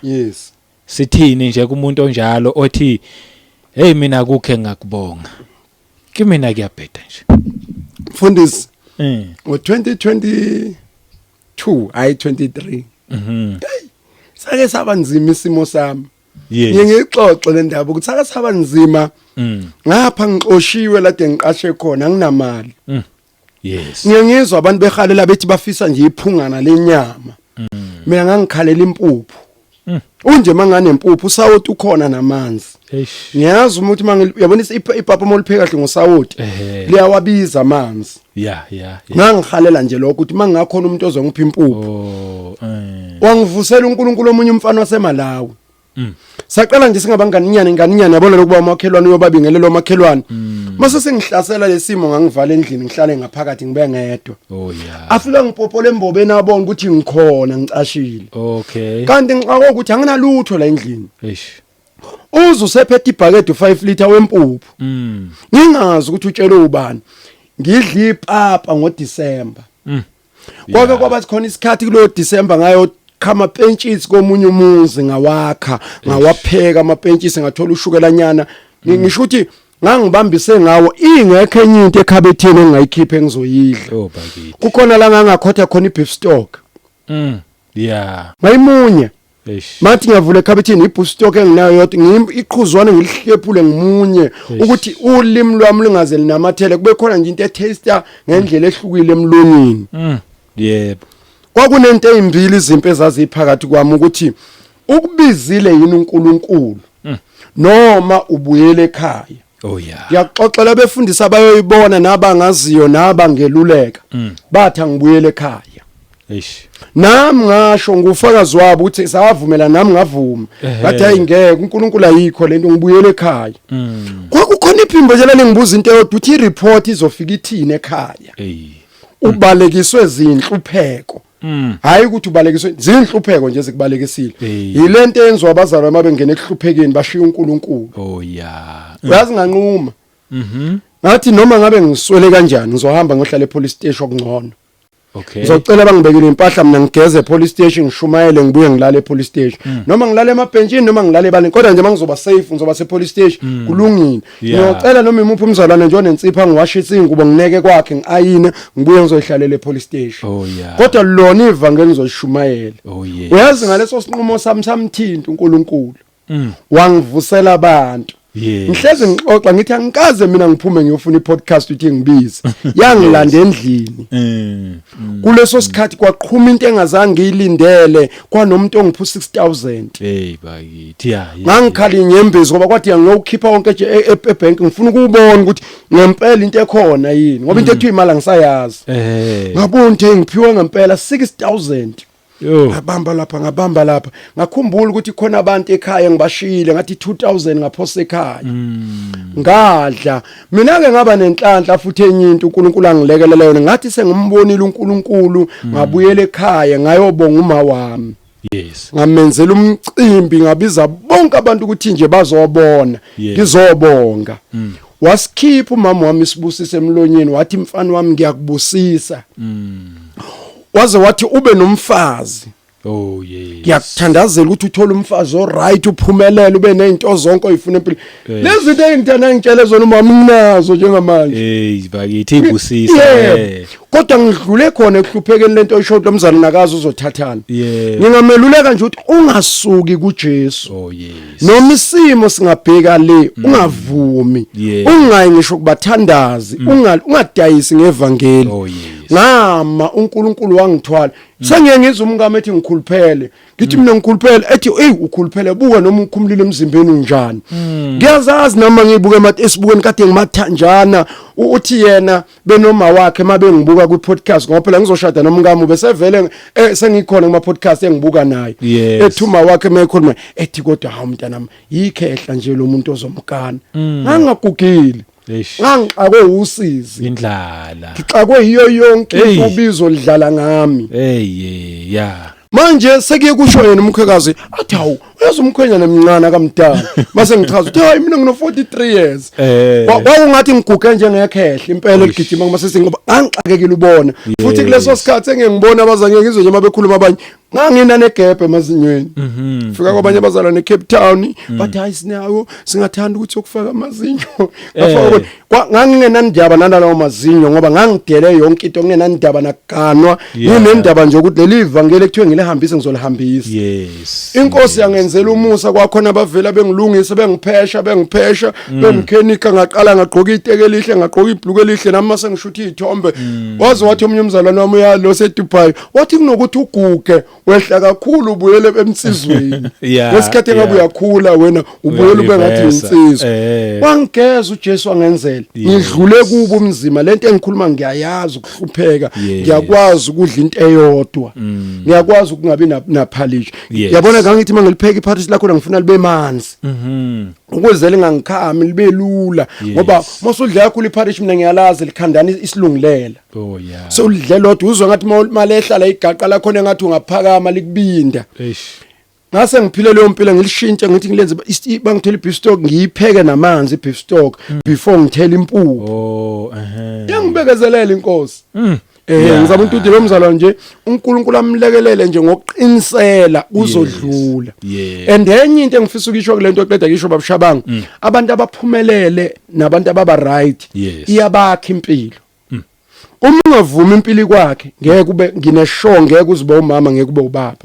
sithini nje kumuntu onjalo othi hey mina kukhe ngakubonga kimina kuyabheda nje mfundisi ngo2022 hayi 23 sake saba nzima isimo sami ngiyixoxe le ndaba ukuthi sake saba nzima ngapha ngixoshiwe lade ngiqashe khona anginamali ngiyangizwa abantu behalela bethi bafisa nje iphungana lenyama mina ngangikhalela impuphu unje mangane impuphu usawoti ukhona namanzi ngiyazi ukuthi uyabonisa ipapa molipheka kahle ngosawoti liyawabiza amanzi ngangihalela nje lokho ukuthi mangakhona umuntu ozongipha impuphu wangivusela uNkulunkulu omunye umfana waseMalawi saqala nje singabanganinyana yabona lokuba umakhelwane uyobabingelelo umakhelwane mase sengihlasela lesimo ngangivala endlini ngihlale ngaphakathi ngibe ngedwa afika ngipopole embobeni abona ukuthi ngikhona ngicashile kanti ngixako ukuthi anginalutho la endlini uzu sephethe ibhakede 5 liter wempuphu ngingazi ukuthi utshele ubani ngidla ipapa ngoDisemba kwake kwabathi khona isikhathi kulo Disemba ngayo khama pentshisi komunye umuzi ngawapheka amapentshisi ngathola ushukelanyana ngisho ukuthi ngangibambise ngawo ingekho enye into ekhabetheni engayikhipha engizoyidla kukhona la ngangakhotha khona ibeef stock mayimunye mathi ngiyavula ekhabetheni ibeef stock enginayo yodwa iqhuzwane ngilihlephule ngimunye ukuthi ulimi lwami lingaze linamathele kube khona nje into etaster ngendlela ehlukile emlonyeni kwakunento ezimbili izimpi ezaziphakathi kwami ukuthi ukubizile yini uNkulunkulu noma ubuyele ekhaya ngiyaxoxela befundisa abayoyibona nabangaziyo nabangeluleka bathi ngibuyele ekhaya nami ngasho ngufakazi wabo ukuthi sawavumela nami ngavuma ngathi ayingeke uNkulunkulu ayikho lento ngibuyele ekhaya kwakukhona iphimbo nje lengibuza into yodwa uthi report izofika ithini ekhaya ubalekiswe zinhlupheko hayi ukuthi ubalekiswe zinhlupheko nje zikubalekisile yilento yenziwa abazalwa ababengena ekuhluphekeni bashiya uNkulunkulu uyazi nganquma ngathi noma ngabe ngiswele kanjani ngizohamba ngohlala epolice station okungcono ngizocela bangibekele impahla mina ngigeze police station ngishumayele ngibuye ngilale epolice station noma ngilale emabhenjini noma ngilale ebaleni kodwa nje mangizoba safe ngizoba sepolice station kulungile ngiyocela noma imuphi umzalwane nje onensipha ngiwashisa ingubo ngineke kwakhe ngiayine ngibuye ngizoyihlalela epolice station kodwa lona ivangeli ngizoyishumayela uyazi ngaleso sinqumo sami samthinta uNkulunkulu wangivusela abantu ngihleze ngixoxa ngithi angikaze mina ngiphume ngiyofuna ipodcast uthi ngibize yangilanda endlini kuleso sikhathi kwaqhuma into engazange ngiyilindele kwanomuntu ongiphu 6000 bakithi ngangikhala inyembezi ngoba kwathi ngiyokhipha wonke nje ebank ngifuna ukubona ukuthi ngempela into ekhona yini ngoba into ethu imali angisayazi ngabona ukuthi ngiphiwe ngempela 6000 ngabamba lapha ngakhumbula ukuthi khona abantu ekhaya ngibashile ngathi 2000 ngaphosa ekhaya ngadla mina ke ngaba nenhlanhla futhi enye into uNkulunkulu angilekelela yona ngathi sengimbonile uNkulunkulu ngabuyela ekhaya ngayobonga uma wami ngamenzela umcimbi ngabiza bonke abantu ukuthi nje bazobona ngizobonga wasikhipha umama wami isibusise emlonyeni wathi mfana wami ngiyakubusisa waze wathi ube nomfazi ngiyakuthandazela ukuthi uthole umfazi oright uphumelele ube nezinto zonke oyifuna empilweni lezi zinto engithanda ngitshele zona umama nginazo njengamanje bakithi ibusisa kodwa ngidlule khona ekuhluphekeni lento oyisho lomzali nakazi uzothathana ngingameluleka nje ukuthi ungasuki kuJesu noma isimo singabheka le ungavumi ungayi ngisho kubathandazi ungadayisi ngevangeli ngama uNkulunkulu wangithwala sengiye ngizwe umngame ethi ngikhuluphele ngithi mina ngikhuluphele ethi ukhuluphele buka noma ukhumulile emzimbeni unjani ngiyazazi noma ngibuke esibukweni kade ngimathanjana uthi yena benoma wakhe mabe ngibuka ku podcast ngoba phela ngizoshada nomngamo bese vele sengikhona kuma podcast engibuka naye ethuma wakhe mekhuluma ethi kodwa ha umntanami yikhehla nje lo muntu ozomkana ngangagugile ngangixakwe usizi indlala ngixakwe yiyo yonke ubizo lidlala ngami manje sekuye kusho yena umkhwekazi athi hawu uyazi umkhwenyana emncane akamdala mase ngichaza uthi hayi mina ngino 43 years kwakungathi ngiguge njengekhehla impela ligijima ngoma sesingoba angixakekile ubona futhi kuleso sikhathi engengibona abazange ngizwe nje mabekhuluma abanye ngangina negebe emazinyweni fika kwabanye abazalwane eCape Town bathi hayi sinayo singathanda ukuthi ukufaka amazinyo ngafaka ngangingenandaba nalawo mazinyo ngoba ngangidele yonke into ngingenandaba naganwa nginendaba nje ukuthi leli ivangeli ekuthiwe ngilehambise ngizolihambisa inkosi yangenzela umusa kwakhona abavela bengilungisa bengiphesha bengikhenika ngaqala ngagqoka iteke elihle ngagqoka ibhluku elihle nami mase ngishutha izithombe wazi wathi omunye umzalwane wami uyalo seDubai wathi kunokuthi uguge wehla kakhulu ubuyele emsizweni ngesikhathi ngabe uyakhula wena ubuyele ube ngathi insizwa wangigeza uJesu wangenzela ngidlule kubo umzima lento engikhuluma ngiyayazi ukuhlupheka ngiyakwazi ukudla into eyodwa ngiyakwazi ukungabi naphalisha yabona ngangithi mangilipheka iphathisi lakho ngifuna libe manzi ukuze lingangikhami libe lula ngoba mosudla yakho iphathisi mina ngiyalazi likhandana isilungulela so lidle lodwa uzwa ngathi malehla la igaqa lakho engathi ungaphakama likubinda ngase ngiphile leyo mpilo ngilishintshe ngithi ngilenze bangithela beef stock ngiyipheke namanzi beef stock before ngithela impuphu yangibekezelela inkosi ngizama ukuthi lo mzalwane nje uNkulunkulu amlekelele nje ngokuqinisela uzodlula and enye into engifisa ukisho kulento oqeda kisho babushabanga abantu abaphumelele nabantu ababa right iyabakha impilo uma ungavuma impilo kwakhe ngeke kube ngineshow ngeke uzibe umama ngeke kube ubaba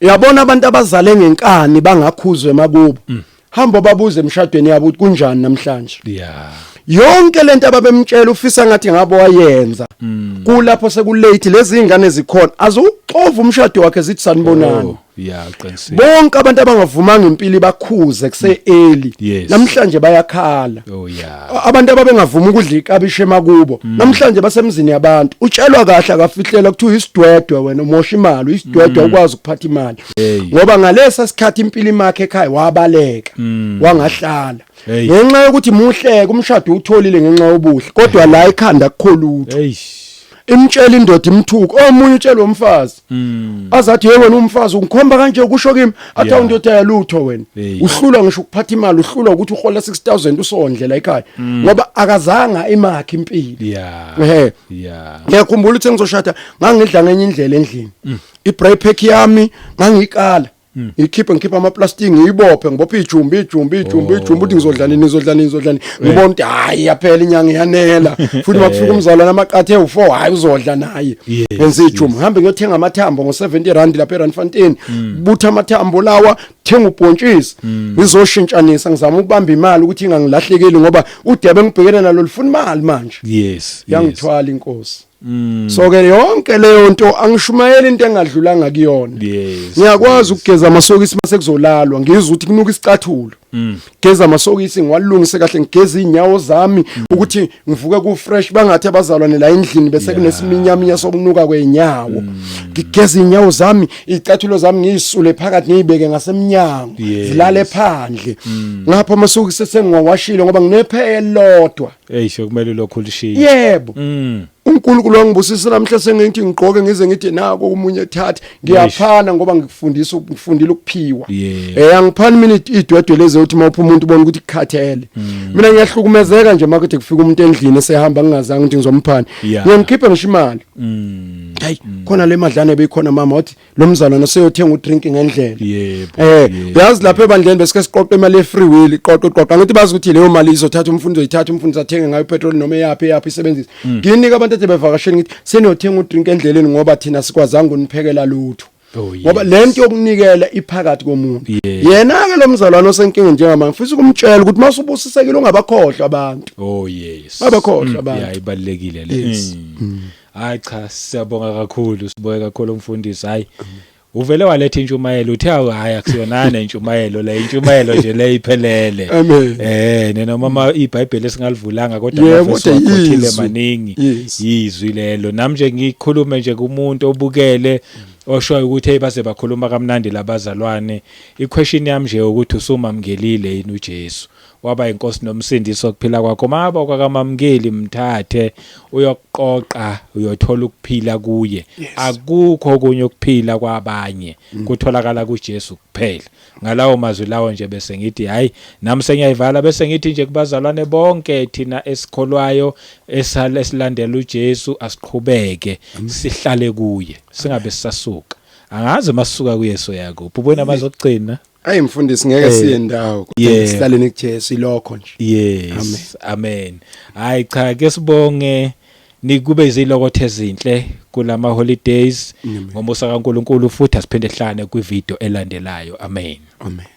yabona abantu abazale ngenkani bangakhuzwe makubo hamba babuze emshadweni yabo ukuthi kunjani namhlanje yonke lento ababemtshela ufisa ngathi ngabo wayenza kulapho sekulate lezi ingane zikhona azuxova umshado wakhe zithi sanibonana qinisile bonke abantu abangavumanga impilo bakhuze kuse early namhlanje bayakhala abantu ababengavuma ukudla ikabishe emakubo namhlanje basemzini yabantu utshelwa kahle akafihlela kuthiwa isidwedwe wena umosha imali isidwedwe ukwazi ukuphatha imali ngoba ngalesa sikhathi impilo imakhe ekhaya wabaleka wangahlala ngenxa yokuthi muhleke umshado utholile ngenxa yobuhle kodwa la ekhanda akukholutho imtshela indoda imthuko omunye utshela umfazi azathi yebo wena umfazi ungikhomba kanje kusho kimi athi awundoda yalutho wena uhlulwa ngisho ukuphatha imali uhlulwa ukuthi uhola 6000 usondlela ekhaya ngoba akazanga imakhe impilo ngiyakhumbula ukuthi ngizoshada ngangidla ngenye indlela endlini i-braai pack yami ngangikala ngikhipha amaplastic ngiyibophe ngibophe ijumbi ukuthi ngizodlani ngibona ukuthi hayi yaphela inyanga iyanela futhi makufika umzalwane amaqathe u4 hayi uzodla naye yenza ijumbi ngihambe ngiyothenga amathambo ngo70 rand lapha eRandfontein butha amathambo lawa thenga ubhontshisi ngizoshintshanisa ngizama ukubamba imali ukuthi ingangilahlekeli ngoba udebe ngibhekene nalo lifuna imali manje yangithwala inkosi so ke yonke leyo nto angishumayela into engadlulanga kuyona ngiyakwazi ukugeza amasokisi mase kuzolalwa ngizwe ukuthi kunuka isicathulo geza amasokisi ngiwalungise kahle ngigeza inyawo zami ukuthi ngivuke ku fresh bangathi abazalwane la endlini bese kunesiminyaminya sokunuka kwenyawo ngigeza inyawo zami izicathulo zami ngiyisule phakathi ngiyibeke ngasemnyango zilale phandle ngapha amasokisi sengiwashile ngoba nginephele lodwa kumele lokho lishiye yebo uNkulunkulu wangibusisa namhla sengithi ngigqoke ngize ngithi nako umunye ethatha ngiyaphana ngoba ngifundile ukuphiwa angiphani mina idwedwe leze uthi mawupha umuntu ubona ukuthi kukhathele mina ngiyahlukumezeka nje makuthi kufika umuntu endlini esehamba ngingazange ukuthi ngizomphana ngiyangikhiphe ngisho imali hayi khona le madlane beyikhona mama wathi lo mzalwane seyothenga udrink ngendlela uyazi lapha ebandleni besike siqoqe imali ye-free will iqoqo ngithi bazi ukuthi leyo mali izothatha umfundi uzoyithatha umfundi athenge ngayo petrol noma yapi isebenzisa nginika abantu ethi bevakashela ngithi seniyothenga udrink endleleni ngoba thina sikwazanga uniphekela lutho ngoba lento yokunikela iphakathi komuntu yena ke lo mzalwane osenkinga njengama ngifisa ukumtshela ukuthi masubusisekile ungabakhohlwa abantu abakhohlwa abantu ibalekile le hayi cha siyabonga kakhulu siboye kakhulu umfundisi hayi uvele waletha intshumayelo uthe hayi akusiyonana intshumayelo la intshumayelo nje le iphelele noma iBhayibheli esingalivulanga kodwa amavesi wakhothile maningi yizwi lelo nami nje ngikhulume nje kumuntu obukele oshoyo ukuthi baze bakhuluma kamnandi labazalwane iquestion yami nje ukuthi usumamngelile yini uJesu waba inkosi nomsindisi okuphila kwakho maba kwakamamkeli mthathe uyoqoqa uyothola ukuphila kuye akukho okunye ukuphila kwabanye kutholakala kuJesu kuphela ngalawo mazwi lawo nje bese ngithi hayi nami sengiyayivala bese ngithi nje kubazalwane bonke thina esikholwayo esilandela uJesu asiqhubeke sihlale kuye singabe sisasuka angazi masuka kuyeso yakho ubona amazokugcina Hayi mfundisi ngeke siye ndawo sihlaleni kuJesu ilokho nje. Yes. Amen. Hayi cha ke sibonge nikube izilokothe ezinhle kulama holidays ngomusa kaNkuluNkulu futhi asiphinde hlane kwivideo elandelayo. Amen. Amen.